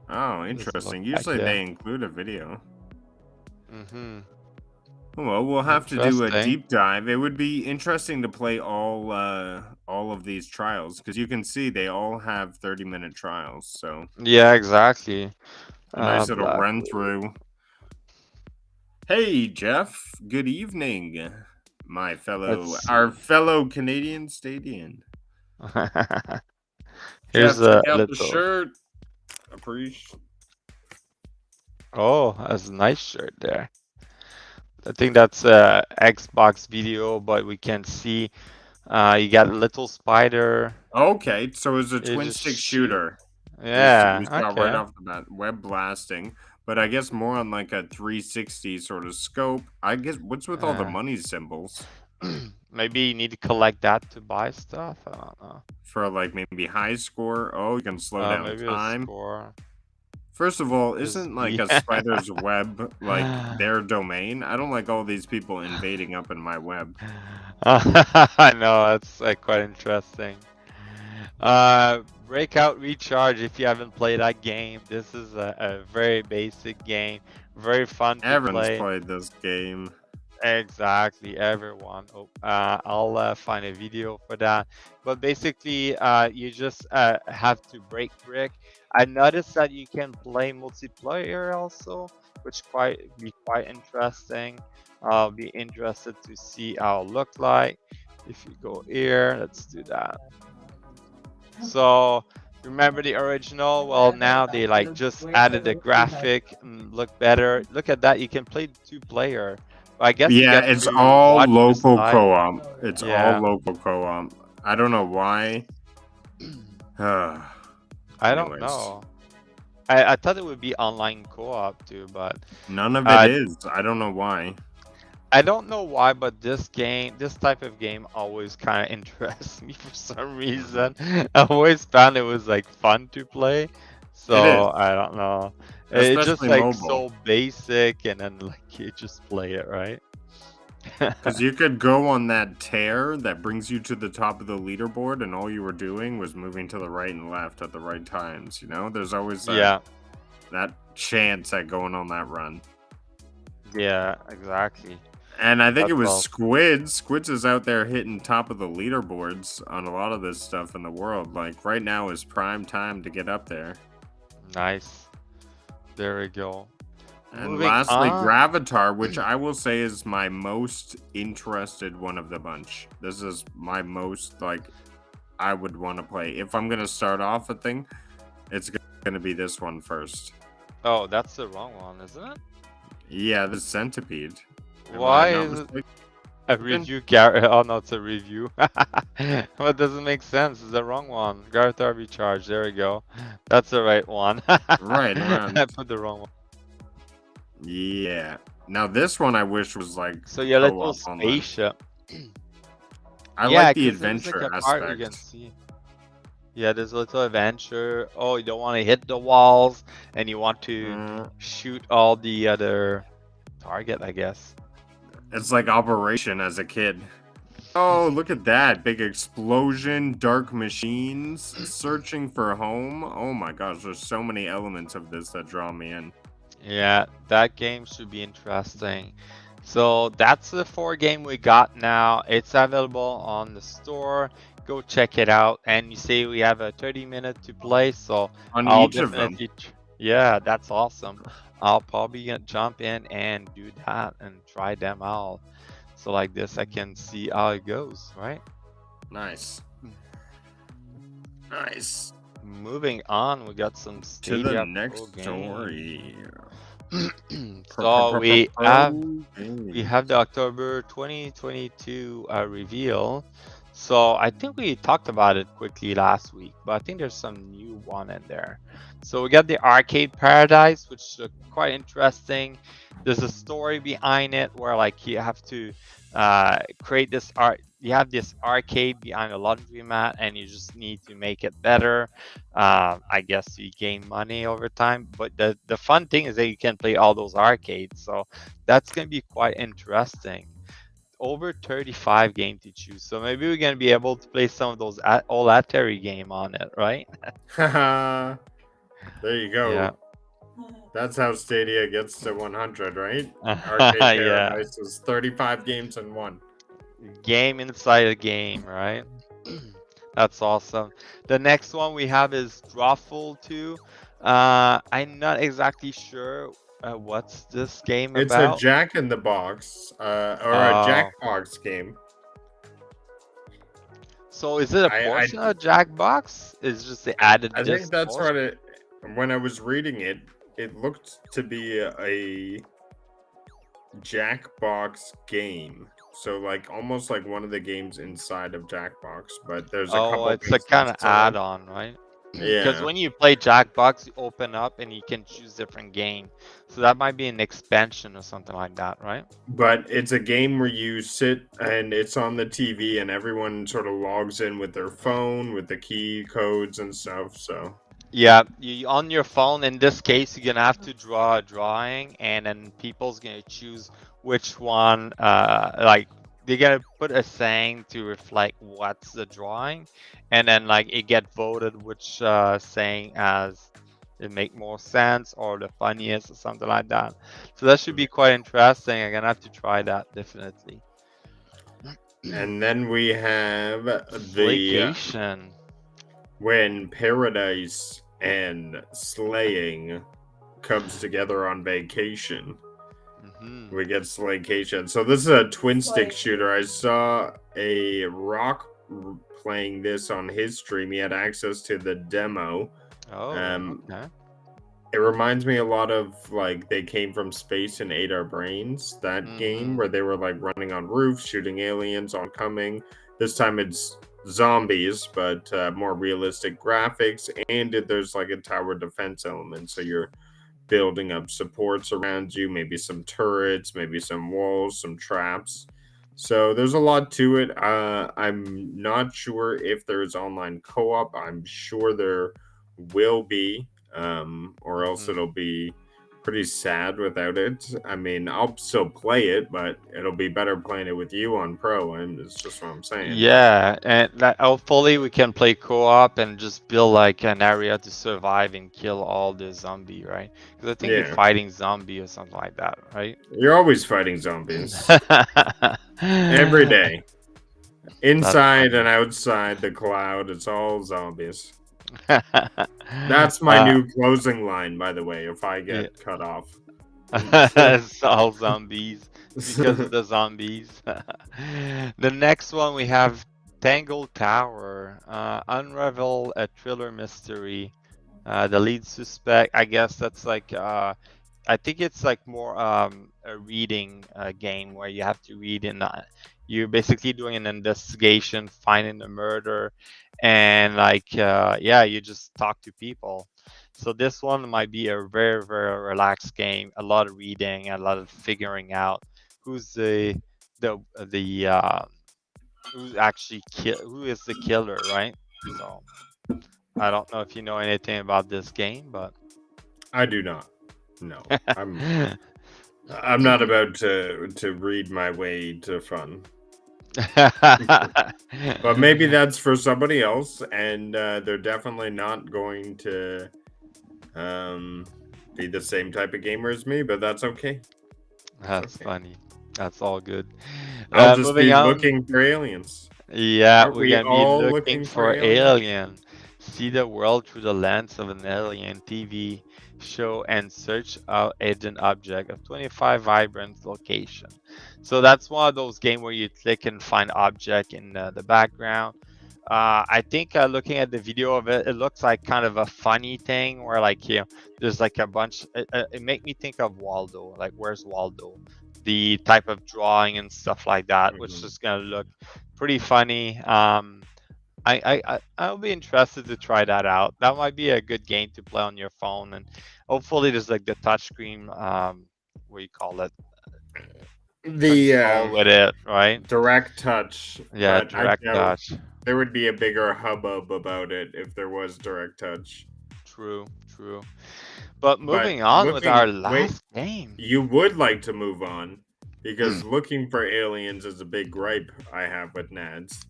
Oh, Doesn't interesting. look like Usually it. they include a video. Mm-hmm. Well, we'll have to do a Interesting. deep dive. It would be interesting to play all of these trials because you can see they all have 30-minute trials. So Yeah, exactly. a nice little Black run Widow. through. Hey, Jeff. Good evening, my fellow, our fellow Canadian Stadian. Here's Jeff, a check out little. the shirt. Appreciate. Oh, that's a nice shirt there. I think that's a Xbox video, but we can see you got a little spider. Okay, so it's a You twin just stick shoot. shooter. Yeah, We saw right okay. off the bat web blasting, but I guess more on like a 360 sort of scope. I guess what's with all the money symbols? Maybe you need to collect that to buy stuff. I don't know. For like maybe high score. Oh, you can slow down Maybe time. a score. First of all, Is isn't like the- a spider's web like their domain? I don't like all these people invading up in my web. I know, that's quite interesting. Breakout Recharge, if you haven't played that game, this is a very basic game. Very fun to Everyone's play. played this game. Exactly, everyone. Oh, I'll find a video for that. But basically, you just have to break brick. I noticed that you can play multiplayer also, which be quite interesting. I'll be interested to see how it look like. If you go here, let's do that. So remember the original? Well, now they like just added a graphic and look better. Look at that, you can play 2-player. I guess Yeah, it's all local co-op. It's all local co-op. I don't know why. I don't know. I thought it would be online co-op too, but none of it is. I don't know why. I don't know why, but this type of game always kind of interests me for some reason. I always found it was like fun to play. So I don't know. It's just like mobile. so basic, and then like you just play it, right? Because you could go on that tear that brings you to the top of the leaderboard, and all you were doing was moving to the right and left at the right times. You know, there's always that chance at going on that run. Yeah, exactly. And I think it was Squids. Squids is out there hitting top of the leaderboards on a lot of this stuff in the world. Like right now is prime time to get up there. Nice. There we go. And lastly, Gravatar, which I will say is my most interested one of the bunch. This is my most, like, I would want to play. If I'm going to start off a thing, it's going to be this one first. Oh, that's the wrong one, isn't it? Yeah, the Centipede. Why is it a review? Oh, no, it's a review. Well, it doesn't make sense. It's the wrong one. Gravatar Recharge. There we go. That's the right one. Right around. I put the wrong one. Yeah. Now this one I wish was like So your little co-op online. spaceship. I Yeah, like the 'cause there's like adventure a part where you can aspect. see. Yeah, there's a little adventure. Oh, you don't want to hit the walls, and you want to Mm, shoot all the other target, I guess. it's like Operation as a kid. Oh, look at that. Big explosion, dark machines, searching for a home. Oh my gosh, there's so many elements of this that draw me in. Yeah, that game should be interesting. So that's the 4 game we got now. It's available on the store. Go check it out. And you say we have a 30-minute to play, so On I'll each of them. definitely. Yeah, that's awesome. I'll probably gonna jump in and do that and try them out. So like this, I can see how it goes, right? Nice. Nice. Moving on, we got some To Stadia the Pro next games. story. So we have games. the October 2022 reveal. So I think we talked about it quickly last week, but I think there's some new one in there. So we got the Arcade Paradise, which look quite interesting. There's a story behind it where like you have to create this art. You have this arcade behind a laundromat, and you just need to make it better. I guess you gain money over time, but the fun thing is that you can play all those arcades. So that's gonna be quite interesting. Over 35 games to choose, so maybe we're gonna be able to play some of those old Atari game on it, right? Haha. There you go. Yeah. That's how Stadia gets to 100, right? Arcade Yeah. Paradise is 35 games in one. Game inside a game, right? That's awesome. The next one we have is Drawful 2. I'm not exactly sure what's this game It's about. a Jack in the Box, or a Oh. Jackbox game. So is it a portion of Jackbox? Is just the added? I think that's portion? what it. When I was reading it, it looked to be a Jackbox game. So like almost like one of the games inside of Jackbox, but there's a couple. Oh, it's a things kind of inside. add-on, right? Yeah. Because when you play Jackbox, you open up and you can choose different game. So that might be an expansion or something like that, right? But it's a game where you sit and it's on the TV and everyone sort of logs in with their phone with the key codes and stuff. So Yeah, you on your phone. In this case, you're gonna have to draw a drawing, and then people's gonna choose which one. Like they're gonna put a saying to reflect what's the drawing, and then like it get voted which saying as it make more sense or the funniest or something like that. So that should be quite interesting. I'm gonna have to try that definitely. and then we have the Vacation. when paradise and slaying comes together on vacation. We get Slaycation. So this is a twin stick shooter. I saw a Rock playing this on his stream. He had access to the demo. Oh, okay. It reminds me a lot of like They Came from Space and Ate Our Brains, that game where they were like running on roofs, shooting aliens oncoming. This time it's zombies, but more realistic graphics, and there's like a tower defense element. So you're building up supports around you, maybe some turrets, maybe some walls, some traps. So there's a lot to it. I'm not sure if there's online co-op. I'm sure there will be, or else it'll be pretty sad without it. I mean, I'll still play it, but it'll be better playing it with you on Pro, and it's just what I'm saying. Yeah, and hopefully we can play co-op and just build like an area to survive and kill all the zombie, right? Because I think you're fighting zombie or something like that, right? You're always fighting zombies. Every day. Inside and outside the cloud, it's all zombies. That's my new closing line, by the way, if I get cut off. It's all zombies because of the zombies. The next one we have Tangled Tower. Unravel a thriller mystery. The lead suspect, I guess that's like I think it's like more a reading game where you have to read in you're basically doing an investigation, finding a murder, and like yeah, you just talk to people. So this one might be a very, very relaxed game. A lot of reading, a lot of figuring out who's the who's actually who is the killer, right? So I don't know if you know anything about this game, but I do not. No, I'm not about to read my way to fun. But maybe that's for somebody else, and they're definitely not going to be the same type of gamer as me. But that's okay. That's okay. funny. That's all good. I'll just Moving be on. looking for aliens. Yeah, Aren't we're we gonna be all looking for alien. See the world through the lens of an alien TV show and search out hidden object of 25 vibrant location. So that's one of those games where you click and find object in the background. I think looking at the video of it, it looks like kind of a funny thing where like there's like a bunch. It make me think of Waldo. Like where's Waldo? The type of drawing and stuff like that, which is gonna look pretty funny. I'll be interested to try that out. That might be a good game to play on your phone, and hopefully there's like the touchscreen, what do you call it? Control with it, right? Direct touch. Yeah, but direct touch. There would be a bigger hubbub about it if there was direct touch. True. But moving on with our last game. You would like to move on because looking for aliens is a big gripe I have with Nads.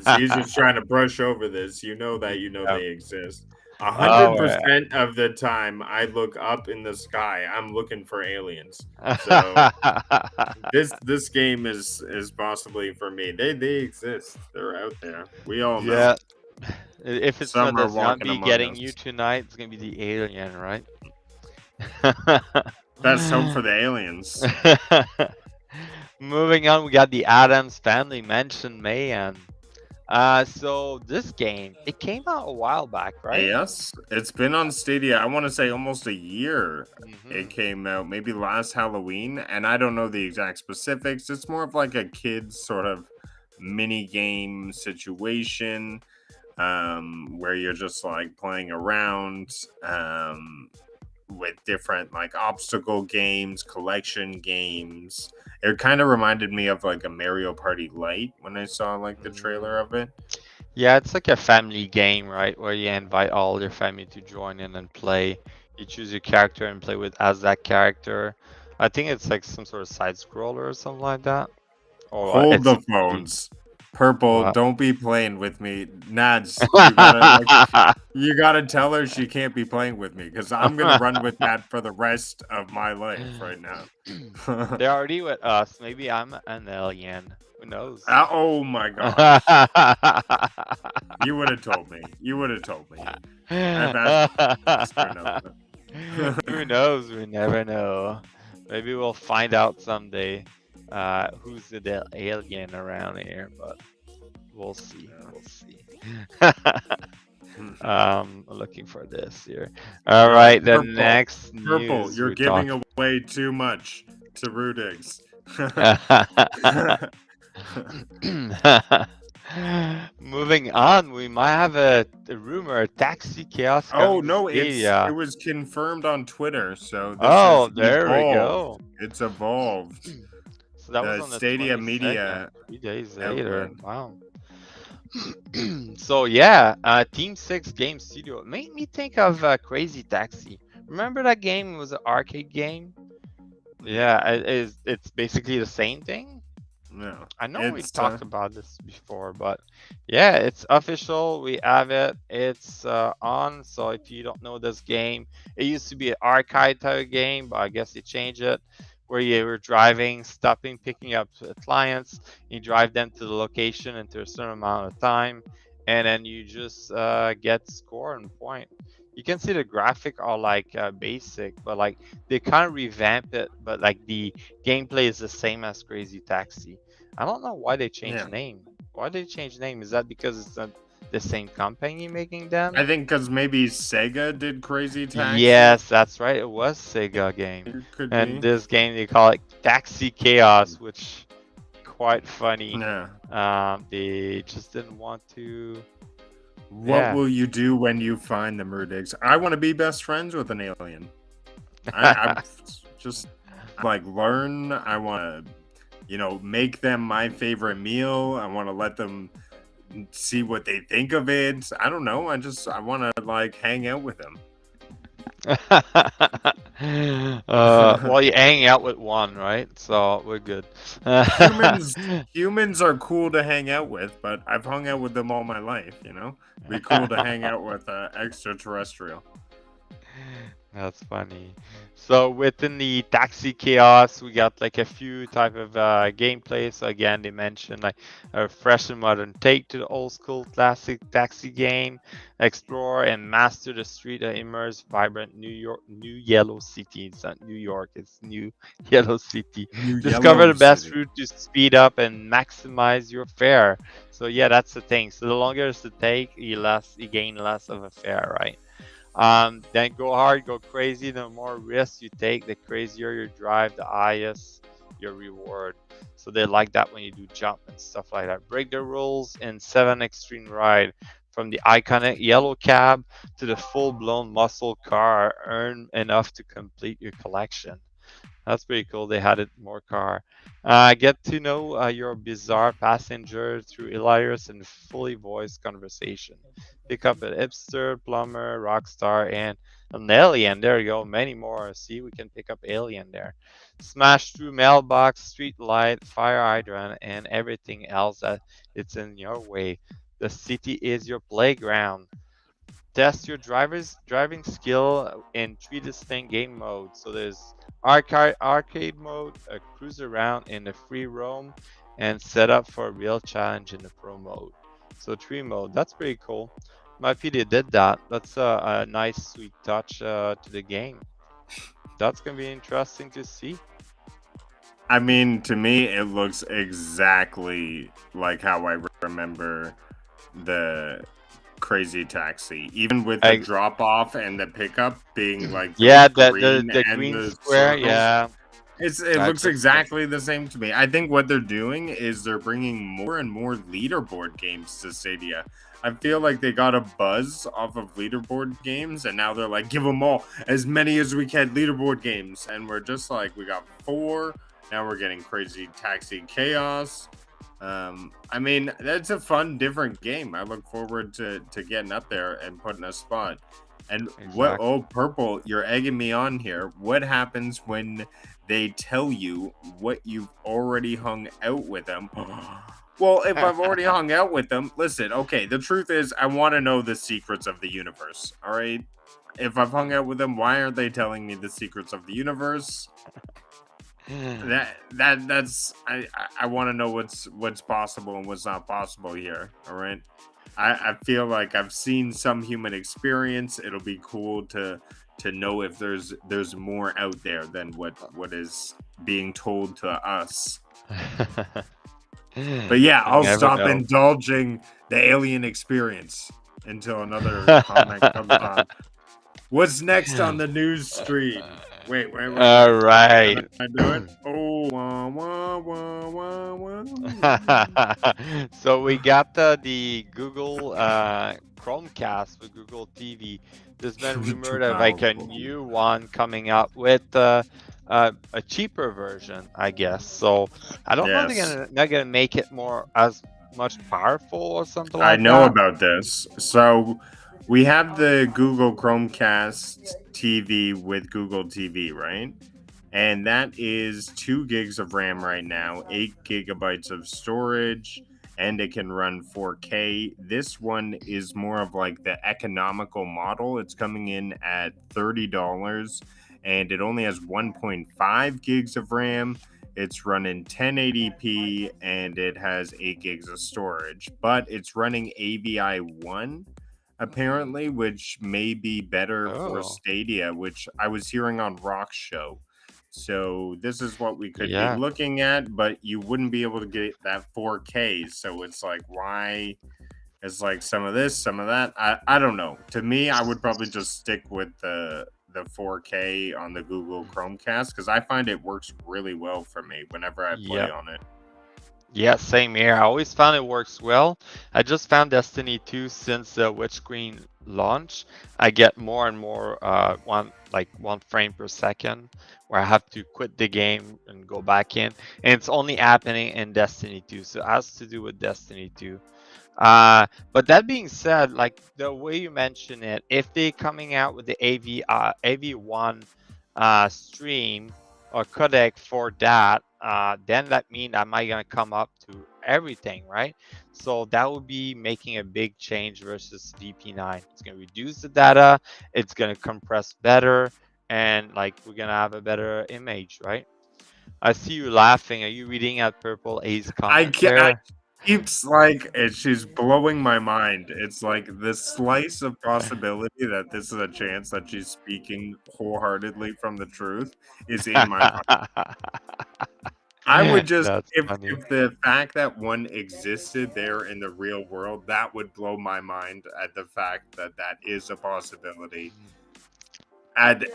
So he's just trying to brush over this. You know that they exist. 100% of the time I look up in the sky, I'm looking for aliens. So this game is possibly for me. They exist. They're out there. We all know. Yeah. If it's Some not are the walking zombie among getting us. you tonight, it's gonna be the alien, right? Best hope for the aliens. Moving on, we got the Addams Family mentioned Mayan. So this game, it came out a while back, right? Yes, it's been on Stadia. I want to say almost a year. It came out maybe last Halloween, and I don't know the exact specifics. It's more of like a kid's sort of mini game situation, where you're just like playing around, with different like obstacle games, collection games. It kind of reminded me of like a Mario Party Lite when I saw like the trailer of it. Yeah, it's like a family game, right? Where you invite all your family to join in and play. You choose your character and play with as that character. I think it's like some sort of side scroller or something like that. Or Hold the phones. Purple, What? don't be playing with me. Nads, you gotta tell her she can't be playing with me because I'm gonna run with that for the rest of my life right now. They're already with us. Maybe I'm an alien. Who knows? Oh my god. You would have told me. I've asked Who knows? We never know. Maybe we'll find out someday who's the alien around here, but we'll see. Looking for this here. All right, the next Purple, news you're giving away too much to Rudiggz. Moving on, we might have a rumor, Taxi Chaos. Oh no, it was confirmed on Twitter. So this there we go. It's evolved. So that was on the Stadia 22nd, Media 3 days later. Wow. So yeah, Team 6 Game Studio. It made me think of Crazy Taxi. Remember that game? It was an arcade game. Yeah, it's basically the same thing. No, I know we talked about this before, but yeah, it's official. We have it. It's on. So if you don't know this game, it used to be an arcade type of game, but I guess they changed it, where you were driving, stopping, picking up clients. You drive them to the location into a certain amount of time, and then you just get score and point. You can see the graphic are like basic, but like they kind of revamp it, but like the gameplay is the same as Crazy Taxi. I don't know why they changed name. Why did they change name? Is that because it's not the same company making them? I think because maybe Sega did Crazy Taxi. Yes, that's right. It was Sega game. And this game, they call it Taxi Chaos, which quite funny. Yeah. They just didn't want to What will you do when you find them, Rudiggz? I want to be best friends with an alien. I'm just like learn. I want to, make them my favorite meal. I want to let them see what they think of it. I don't know. I want to like hang out with them. Well, you're hanging out with one, right? So we're good. Humans are cool to hang out with, but I've hung out with them all my life. Be cool to hang out with extraterrestrial. That's funny. So within the taxi chaos, we got like a few type of gameplay. So again, they mentioned like a fresh and modern take to the old school classic taxi game. Explore and master the street that immerse vibrant New Yellow City. It's not New York, it's New Yellow City. Discover the best route to speed up and maximize your fare. So yeah, that's the thing. So the longer it's the take, you gain less of a fare, right? Then go hard, go crazy. The more risks you take, the crazier your drive, the highest your reward. So they like that when you do jump and stuff like that. Break the rules in 7 Extreme Ride. From the iconic yellow cab to the full-blown muscle car, earn enough to complete your collection. That's pretty cool. They had it more car. Get to know your bizarre passenger through hilarious and fully voiced conversation. Pick up an hipster, plumber, rock star, and an alien. There you go. Many more. See, we can pick up alien there. Smash through mailbox, street light, fire hydrant, and everything else that it's in your way. The city is your playground. Test your driving skill in 3 distinct game modes. So there's arcade mode, a cruise around in the free roam, and set up for a real challenge in the pro mode. So 3 mode, that's pretty cool. My PD did that. That's a nice sweet touch to the game. That's gonna be interesting to see. I mean, to me, it looks exactly like how I remember the Crazy Taxi, even with the drop off and the pickup being like the green square, circles. yeah. It looks exactly the same to me. I think what they're doing is they're bringing more and more leaderboard games to Stadia. I feel like they got a buzz off of leaderboard games, and now they're like, give them all, as many as we can, leaderboard games. And we're just like, we got 4. Now we're getting Crazy Taxi Chaos. I mean, that's a fun, different game. I look forward to getting up there and putting a spot. And what? Oh, Purple, you're egging me on here. What happens when they tell you what you've already hung out with them? Well, if I've already hung out with them, listen, okay, the truth is I want to know the secrets of the universe, all right? If I've hung out with them, why aren't they telling me the secrets of the universe? That's I want to know what's possible and what's not possible here, all right? I feel like I've seen some human experience. It'll be cool to know if there's more out there than what is being told to us. But yeah, I'll stop indulging the alien experience until another comment comes on. What's next on the news stream? Wait. All right. I do it. Oh, So we got the Google Chromecast with Google TV. There's been rumored of like a new one coming out with a cheaper version, I guess. So I don't know if they're gonna make it as much powerful or something like that. I know about this. So we have the Google Chromecast TV with Google TV, right? And that is 2 gigs of RAM right now, 8 gigabytes of storage, and it can run 4K. This one is more of like the economical model. It's coming in at $30, and it only has 1.5 gigs of RAM. It's running 1080p, and it has 8 gigs of storage, but it's running AVI 1. Apparently, which may be better for Stadia, which I was hearing on Rock's show. So this is what we could be looking at, but you wouldn't be able to get that 4K. So it's like, why? It's like some of this, some of that. I don't know. To me, I would probably just stick with the 4K on the Google Chromecast because I find it works really well for me whenever I play on it. Yeah, same here. I always found it works well. I just found Destiny 2 since the Witch Screen launch. I get more and more one frame per second where I have to quit the game and go back in. And it's only happening in Destiny 2. So it has to do with Destiny 2. But that being said, like the way you mention it, if they coming out with the AV1 stream or codec for that, then that means am I gonna come up to everything, right? So that would be making a big change versus VP9. It's gonna reduce the data, it's gonna compress better, and like we're gonna have a better image, right? I see you laughing. Are you reading out Purple A's I comment can't. there? Keeps like she's blowing my mind. It's like this slice of possibility that this is a chance that she's speaking wholeheartedly from the truth is in my mind. I would just That's funny. if the fact that one existed there in the real world, that would blow my mind at the fact that that is a possibility. At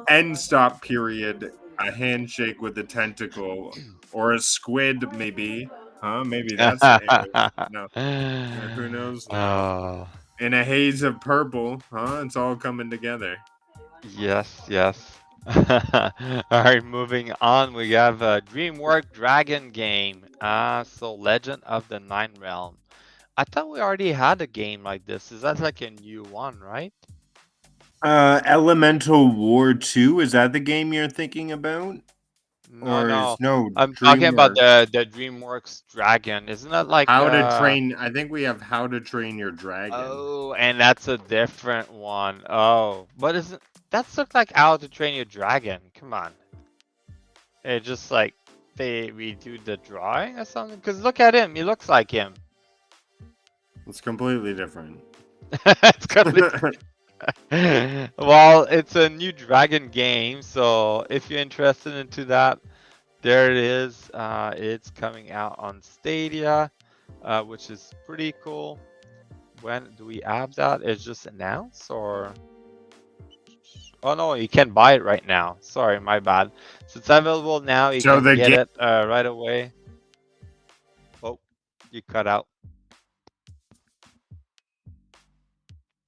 end stop period, a handshake with a tentacle or a squid, maybe. Huh? Maybe that's no. Who knows now? Oh, In a haze of purple, huh? It's all coming together. yes, yes. All right, moving on. We have a DreamWorks Dragon game. So Legend of the Nine Realm. I thought we already had a game like this. Is that like a new one, right? Elemental War 2, is that the game you're thinking about? No, Or is no. no I'm talking about DreamWorks? the DreamWorks Dragon. Isn't that like How to Train I think we have How to Train Your Dragon. Oh, and that's a different one. Oh, but isn't that's look like How to Train Your Dragon? Come on. It just like they redo the drawing or something? Because look at him, he looks like him. It's completely different. It's completely well, it's a new dragon game, so if you're interested into that, there it is. It's coming out on Stadia, which is pretty cool. When do we have that? It's just announced or? Oh no, you can buy it right now. Sorry, my bad. So it's available now. You So can the get game it right away. Oh, you cut out.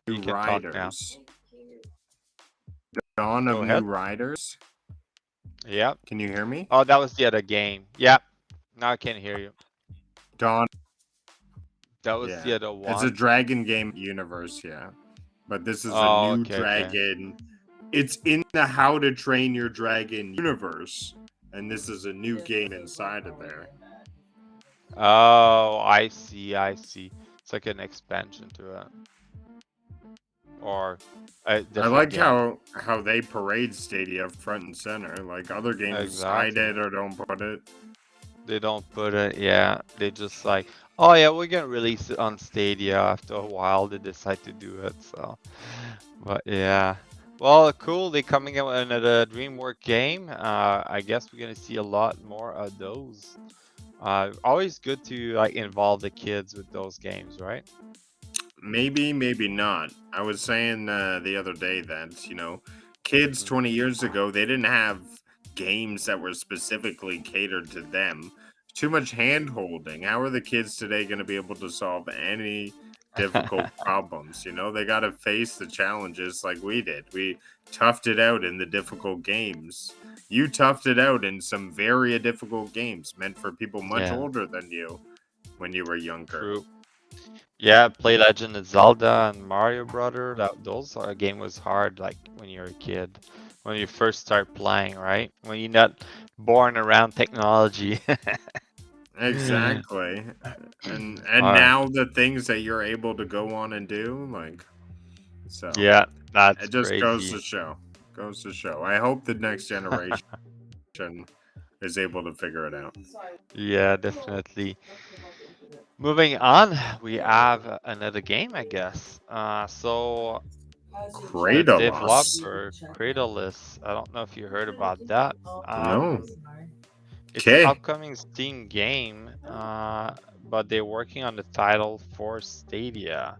You can talk now. Riders. Dawn Go of ahead. New Riders. Yep. Can you hear me? Oh, that was the other game. Yep. Now I can hear you. Dawn. That was Yeah. the other one. It's a dragon game universe, yeah. But this is a Oh, new okay, dragon. It's in the How to Train Your Dragon universe. And this is a new game inside of there. Oh, I see. I see. It's like an expansion to it. Or a I different like game. how they parade Stadia front and center. Like other games Exactly. hide it or don't put it. They don't put it, yeah. They just like, oh yeah, we're gonna release it on Stadia. After a while, they decide to do it. So, but yeah, well, cool. They coming out with another DreamWorks game. I guess we're gonna see a lot more of those. Always good to like involve the kids with those games, right? Maybe, maybe not. I was saying the other day that, kids 20 years ago, they didn't have games that were specifically catered to them. Too much hand holding. How are the kids today going to be able to solve any difficult problems? They got to face the challenges like we did. We toughed it out in the difficult games. You toughed it out in some very difficult games meant for people much Yeah. older than you when you were younger. True. Yeah, play Legend of Zelda and Mario Brother. Those are game was hard like when you're a kid, when you first start playing, right? When you're not born around technology. Exactly. And Alright. now the things that you're able to go on and do, like, so Yeah, that's it just crazy. goes to show. Goes to show. I hope the next generation is able to figure it out. Yeah, definitely. Moving on, we have another game, I guess. So the Cradle. developer Cradleus. I don't know if you heard about that. No. It's Okay. an upcoming Steam game, but they're working on the title for Stadia.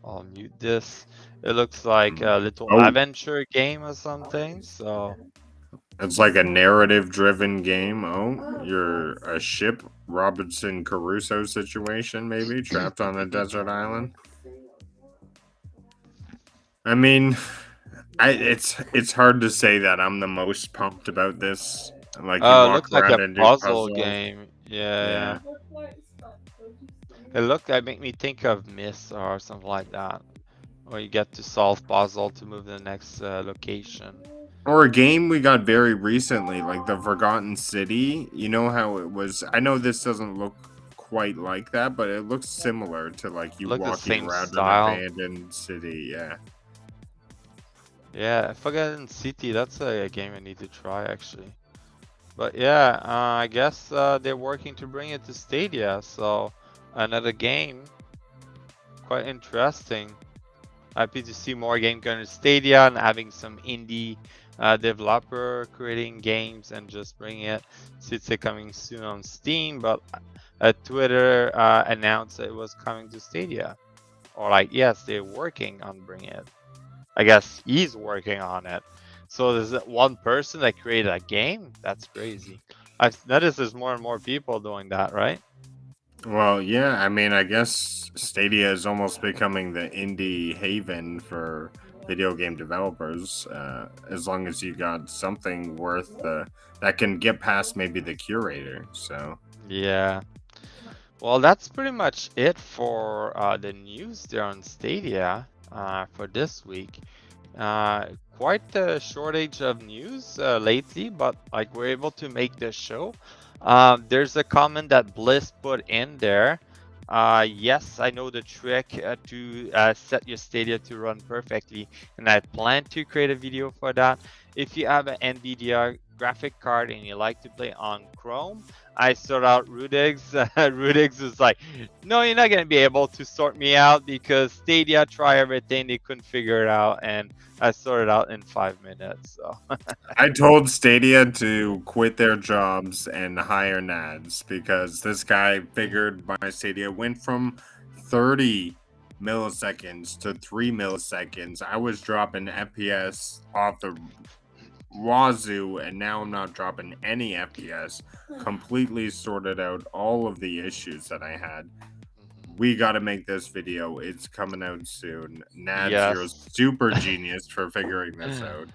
I'll mute this. It looks like a little Oh. adventure game or something. So It's like a narrative-driven game. Oh, you're a ship Robinson Crusoe situation, maybe trapped on a desert island. I mean, it's hard to say that I'm the most pumped about this. Like you Oh, it walk looks like around a and do puzzle puzzles. game. Yeah. Yeah. It looked like make me think of Myst or something like that, where you get to solve puzzle to move to the next location. Or a game we got very recently, like the Forgotten City. You know how it was. I know this doesn't look quite like that, but it looks similar to like you Look the walking same around an style. abandoned city. Yeah. Yeah, Forgotten City. That's a game I need to try actually. But yeah, I guess they're working to bring it to Stadia. So another game, quite interesting. Happy to see more games going to Stadia and having some indie developer creating games and just bringing it. Since they're coming soon on Steam, but Twitter announced it was coming to Stadia. Or like, yes, they're working on bringing it. I guess he's working on it. So there's that one person that created a game? That's crazy. I've noticed there's more and more people doing that, right? Well, yeah. I mean, I guess Stadia is almost becoming the indie haven for video game developers. As long as you got something worth that can get past maybe the curator. So. Yeah. Well, that's pretty much it for the news there on Stadia for this week. Quite a shortage of news lately, but like we're able to make this show. There's a comment that Bliss put in there. Yes, I know the trick to set your Stadia to run perfectly, and I plan to create a video for that. If you have an NVIDIA graphic card and you like to play on Chrome, I sort out Rudiggz. Rudiggz is like, no, you're not going to be able to sort me out because Stadia try everything, they couldn't figure it out, and I sorted out in 5 minutes. So I told Stadia to quit their jobs and hire Nads because this guy figured my Stadia went from 30 milliseconds to 3 milliseconds. I was dropping FPS off the wazoo, and now I'm not dropping any FPS. Completely sorted out all of the issues that I had. We got to make this video. It's coming out soon. Nads, you're a yes. super genius for figuring this out.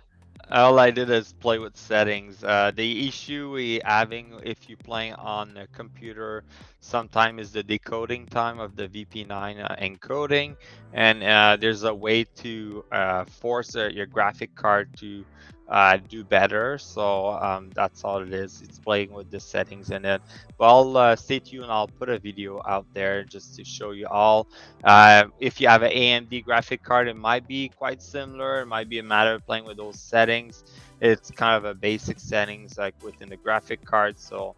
All I did is play with settings. The issue we having if you're playing on a computer sometime is the decoding time of the VP9 encoding, and there's a way to force your graphic card to do better. So that's all it is. It's playing with the settings in it. But I'll stay tuned. I'll put a video out there just to show you all. If you have an AMD graphic card, it might be quite similar. It might be a matter of playing with those settings. It's kind of a basic settings like within the graphic card. So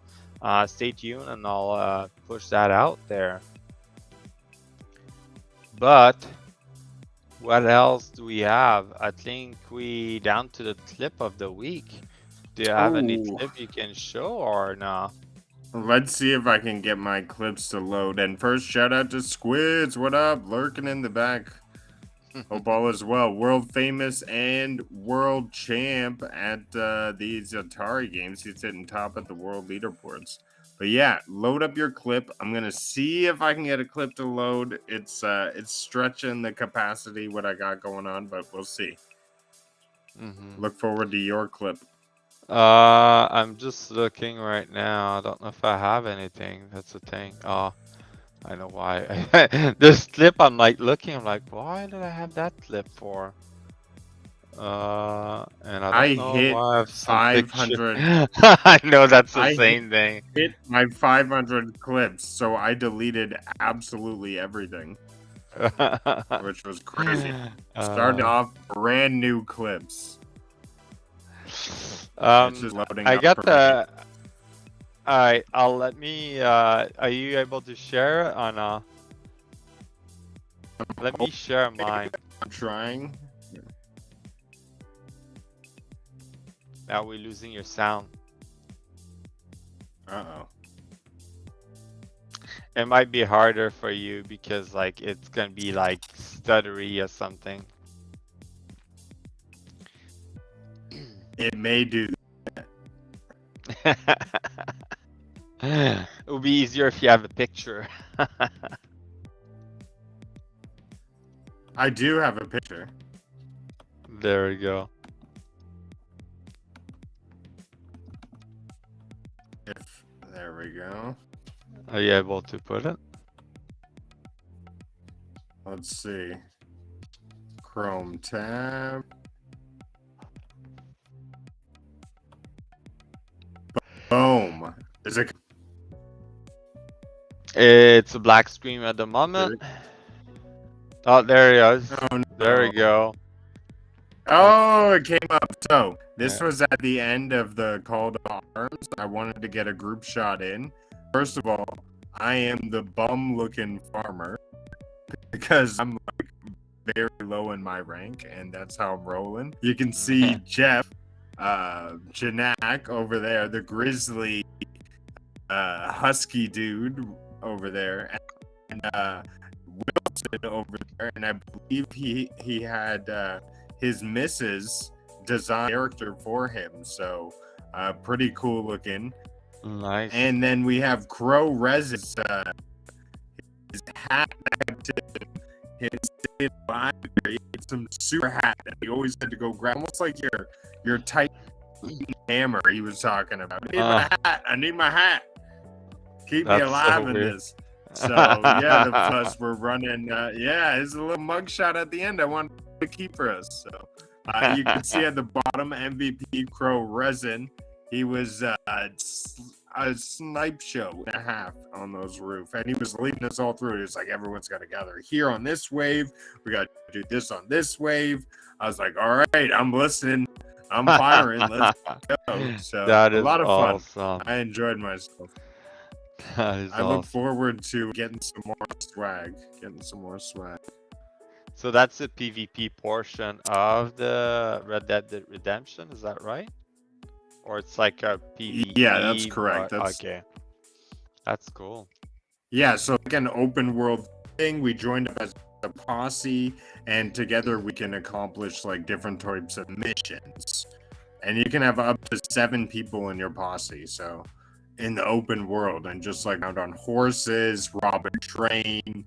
stay tuned and I'll push that out there. But what else do we have? I think we down to the clip of the week. Do you have any clip you can show or no? Let's see if I can get my clips to load. And first, shout out to Squids. What up? Lurking in the back. Hope all is well. World famous and world champ at these Atari games. He's sitting top at the world leaderboards. But yeah, load up your clip. I'm gonna see if I can get a clip to load. It's stretching the capacity what I got going on, but we'll see. Look forward to your clip. I'm just looking right now. I don't know if I have anything. That's the thing. Oh, I know why. This clip, I'm like looking. I'm like, why did I have that clip for? And I don't know hit why I have some 500. I know that's the same thing. Hit my 500 clips, so I deleted absolutely everything, which was crazy. Starting off brand new clips. It's just loading I up got for the. Alright, I'll let me. Are you able to share it on? Let me share mine. I'm trying. Now we're losing your sound. Uh-oh. It might be harder for you because like it's gonna be like stuttery or something. It may do that. It would be easier if you have a picture. I do have a picture. There we go. There we go. Are you able to put it? Let's see. Chrome tab. Boom. Is it? It's a black screen at the moment. Oh, there he is. Oh, no. There we go. Oh, it came up. So this Yeah. was at the end of the call to arms. I wanted to get a group shot in. First of all, I am the bum-looking farmer because I'm like very low in my rank, and that's how I'm rolling. You can see Jeff, Janak over there, the grizzly, husky dude over there, and Wilson over there, and I believe he had his missus design character for him, so pretty cool looking. Nice. And then we have Crow Resin's his hat back to his library. It's some super hat that he always had to go grab, almost like your tight hammer he was talking about. I need my hat. I need my hat. Keep me That's alive so in weird. this. So yeah, the plus we're running. Yeah, it's a little mugshot at the end. I want to keep for us. So you can see at the bottom MVP Crow Resin. He was a snipe show and a half on those roof, and he was leading us all through. He was like, everyone's got to gather here on this wave. We got to do this on this wave. I was like, all right, I'm listening. I'm firing. Let's go. So That is a lot of fun. awesome. I enjoyed myself. That is I look awesome. forward to getting some more swag. So that's the PvP portion of the Red Dead Redemption, is that right? Or it's like a PvE? Yeah, that's correct. But, That's okay. That's cool. Yeah, so like an open world thing. We joined up as a posse, and together we can accomplish like different types of missions. And you can have up to 7 people in your posse. So in the open world, and just like out on horses, rob a train,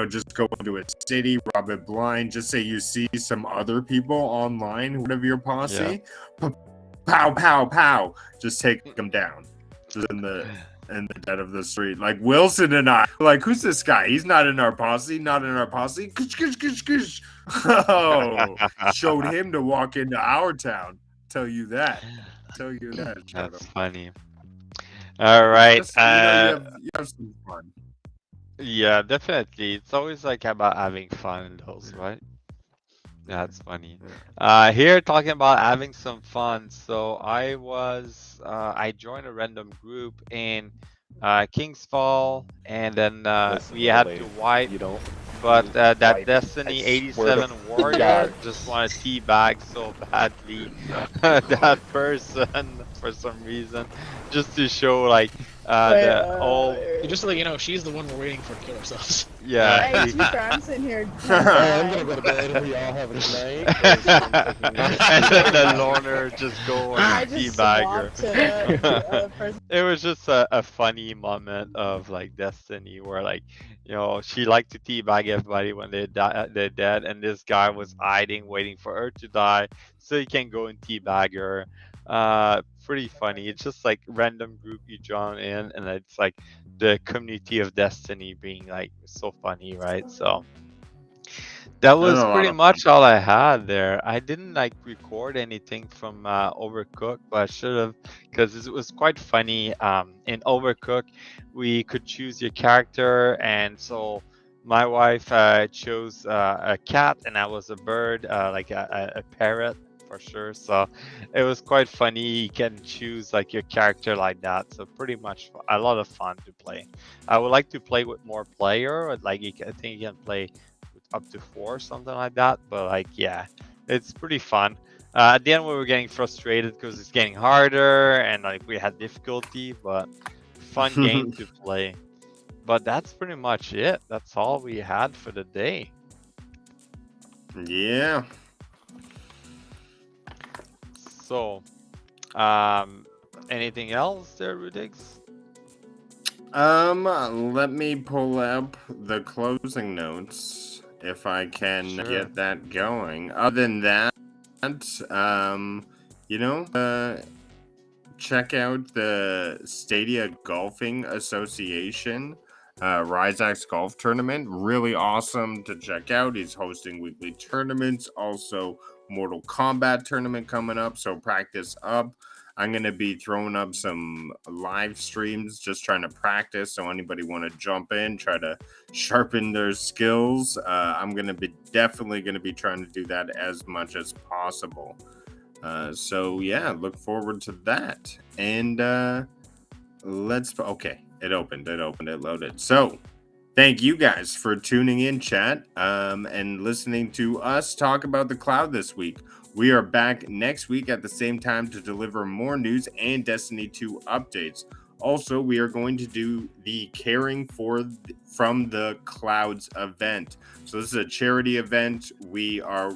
just go into a city, rob it blind. Just say you see some other people online who have your posse. Pow, pow, pow. Just take them down. Just in the dead of the street. Like Wilson and I, like, who's this guy? He's not in our posse. Not in our posse. Oh, showed him to walk into our town. Tell you that. That's funny. All right. Just, you have some fun. Yeah, definitely. It's always like about having fun in those, right? That's funny. Here talking about having some fun. So I joined a random group in King's Fall, and then we had to wipe. But that Destiny 87 warrior just wanted to teabag so badly that person for some reason, just to show like the old. Just so you know, she's the one we're waiting for to kill ourselves. Yeah. Hey, to be fair, I'm sitting here. I'm gonna go to bed and we all have a night. And then the loner just go I and just teabag swapped her. to the other person. It was just a funny moment of like Destiny where like, she liked to teabag everybody when they're dead, and this guy was hiding, waiting for her to die so he can go and teabag her. Pretty funny. It's just like random group you join in, and it's like the community of Destiny being like so funny, right? So that was pretty much all I had there. I didn't like record anything from Overcooked, but I should have, because it was quite funny. In Overcooked, we could choose your character, and so my wife chose a cat, and I was a bird, like a parrot for sure. So it was quite funny. You can choose like your character like that. So pretty much a lot of fun to play. I would like to play with more player. Like I think you can play up to 4, something like that, but like, yeah, it's pretty fun. At the end we were getting frustrated because it's getting harder and like we had difficulty, but fun game to play. But that's pretty much it. That's all we had for the day. Yeah. So Anything else there, Rudiggz? Let me pull up the closing notes if I can Sure. get that going. Other than that, check out the Stadia Golfing Association Ryzax Golf Tournament. Really awesome to check out. He's hosting weekly tournaments, also Mortal Kombat tournament coming up, so practice up. I'm going to be throwing up some live streams, just trying to practice. So anybody want to jump in, try to sharpen their skills, I'm going to be definitely going to be trying to do that as much as possible. So yeah, look forward to that. And okay, it loaded. So thank you guys for tuning in, chat, and listening to us talk about the cloud this week. We are back next week at the same time to deliver more news and Destiny 2 updates. Also, we are going to do the Caring from the Clouds event. So this is a charity event. We are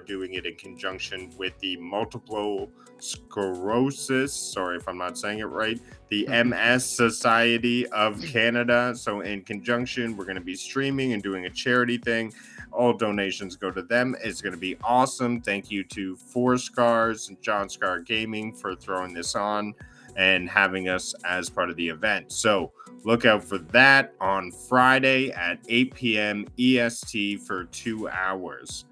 doing it in conjunction with the multiple sclerosis, sorry if I'm not saying it right, the MS Society of Canada. So in conjunction, we're going to be streaming and doing a charity thing. All donations go to them. It's going to be awesome. Thank you to Four Scars and John Scar Gaming for throwing this on and having us as part of the event. So look out for that on Friday at 8 p.m. EST for 2 hours.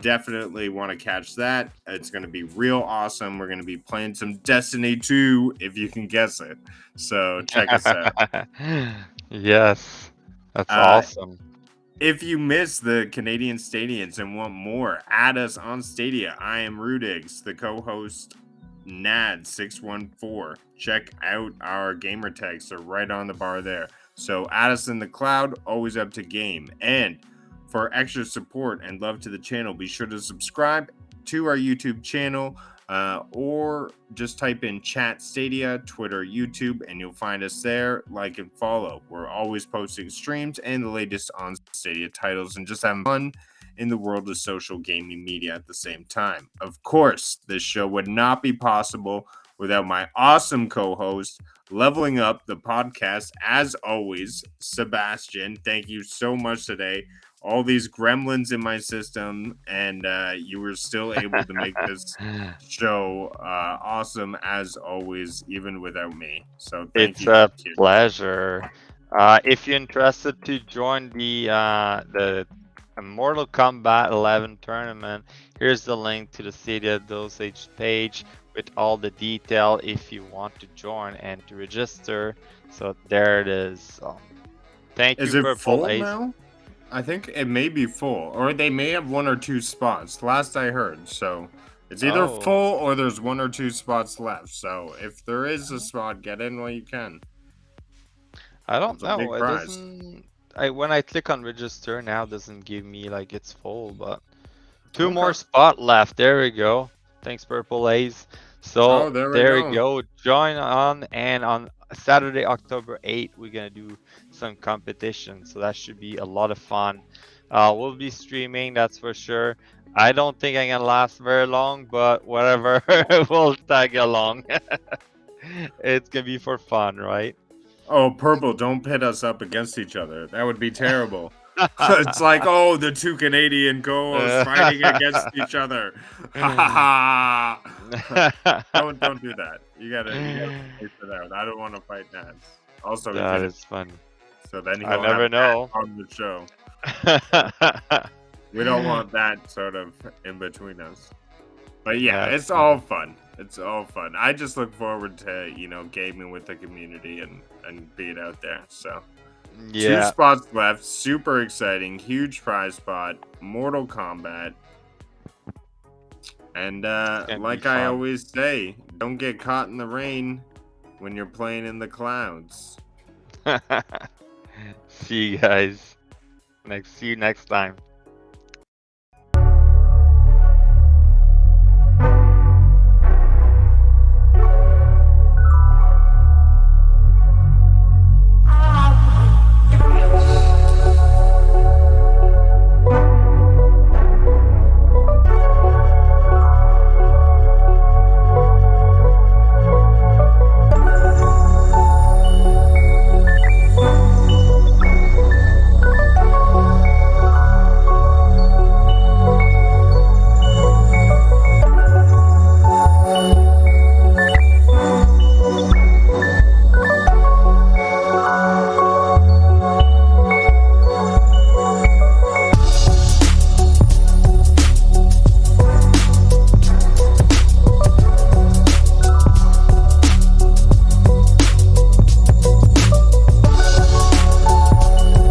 Definitely want to catch that. It's going to be real awesome. We're going to be playing some Destiny 2, if you can guess it. So check us out. Yes, that's awesome. If you miss the Canadian Stadians and want more, add us on Stadia. I am Rudiggz, the co-host Nads614. Check out our gamer tags. They're right on the bar there. So add us in the cloud, always up to game. And for extra support and love to the channel, be sure to subscribe to our YouTube channel or just type in chat Stadia, Twitter, YouTube, and you'll find us there. Like and follow. We're always posting streams and the latest on Stadia titles and just having fun in the world of social gaming media at the same time. Of course, this show would not be possible without my awesome co-host, leveling up the podcast, as always, Sebastian. Thank you so much today. All these gremlins in my system, and you were still able to make this show awesome as always, even without me. So thank you. It's a pleasure. If you're interested to join the Mortal Kombat 11 tournament, here's the link to the Stadia dosage page with all the detail if you want to join and to register. So there it is. Thank you. Is it full now? I think it may be full, or they may have 1 or 2 spots. Last I heard, so it's either full or there's 1 or 2 spots left. So if there is a spot, get in while you can. I don't know. It doesn't. When I click on register now, it doesn't give me like it's full, but 2 more spot left. There we go. Thanks, Purple Ace. So there we go. Join on, and on Saturday, October 8th, we're gonna do some competition, so that should be a lot of fun. We'll be streaming, that's for sure. I don't think I can last very long, but whatever, we'll tag along. It's gonna be for fun, right? Oh, Purple, don't pit us up against each other. That would be terrible. It's like, oh, the 2 Canadian co-hosts fighting against each other. Don't do that. You gotta wait for that. I don't want to fight Nads. Also, that is funny. So then I never know on the show. We don't want that sort of in between us. But yeah, it's all fun. It's all fun. I just look forward to, gaming with the community and being out there. So yeah. 2 spots left. Super exciting. Huge prize spot. Mortal Kombat. And like I always say, don't get caught in the rain when you're playing in the clouds. See you guys. See you next time.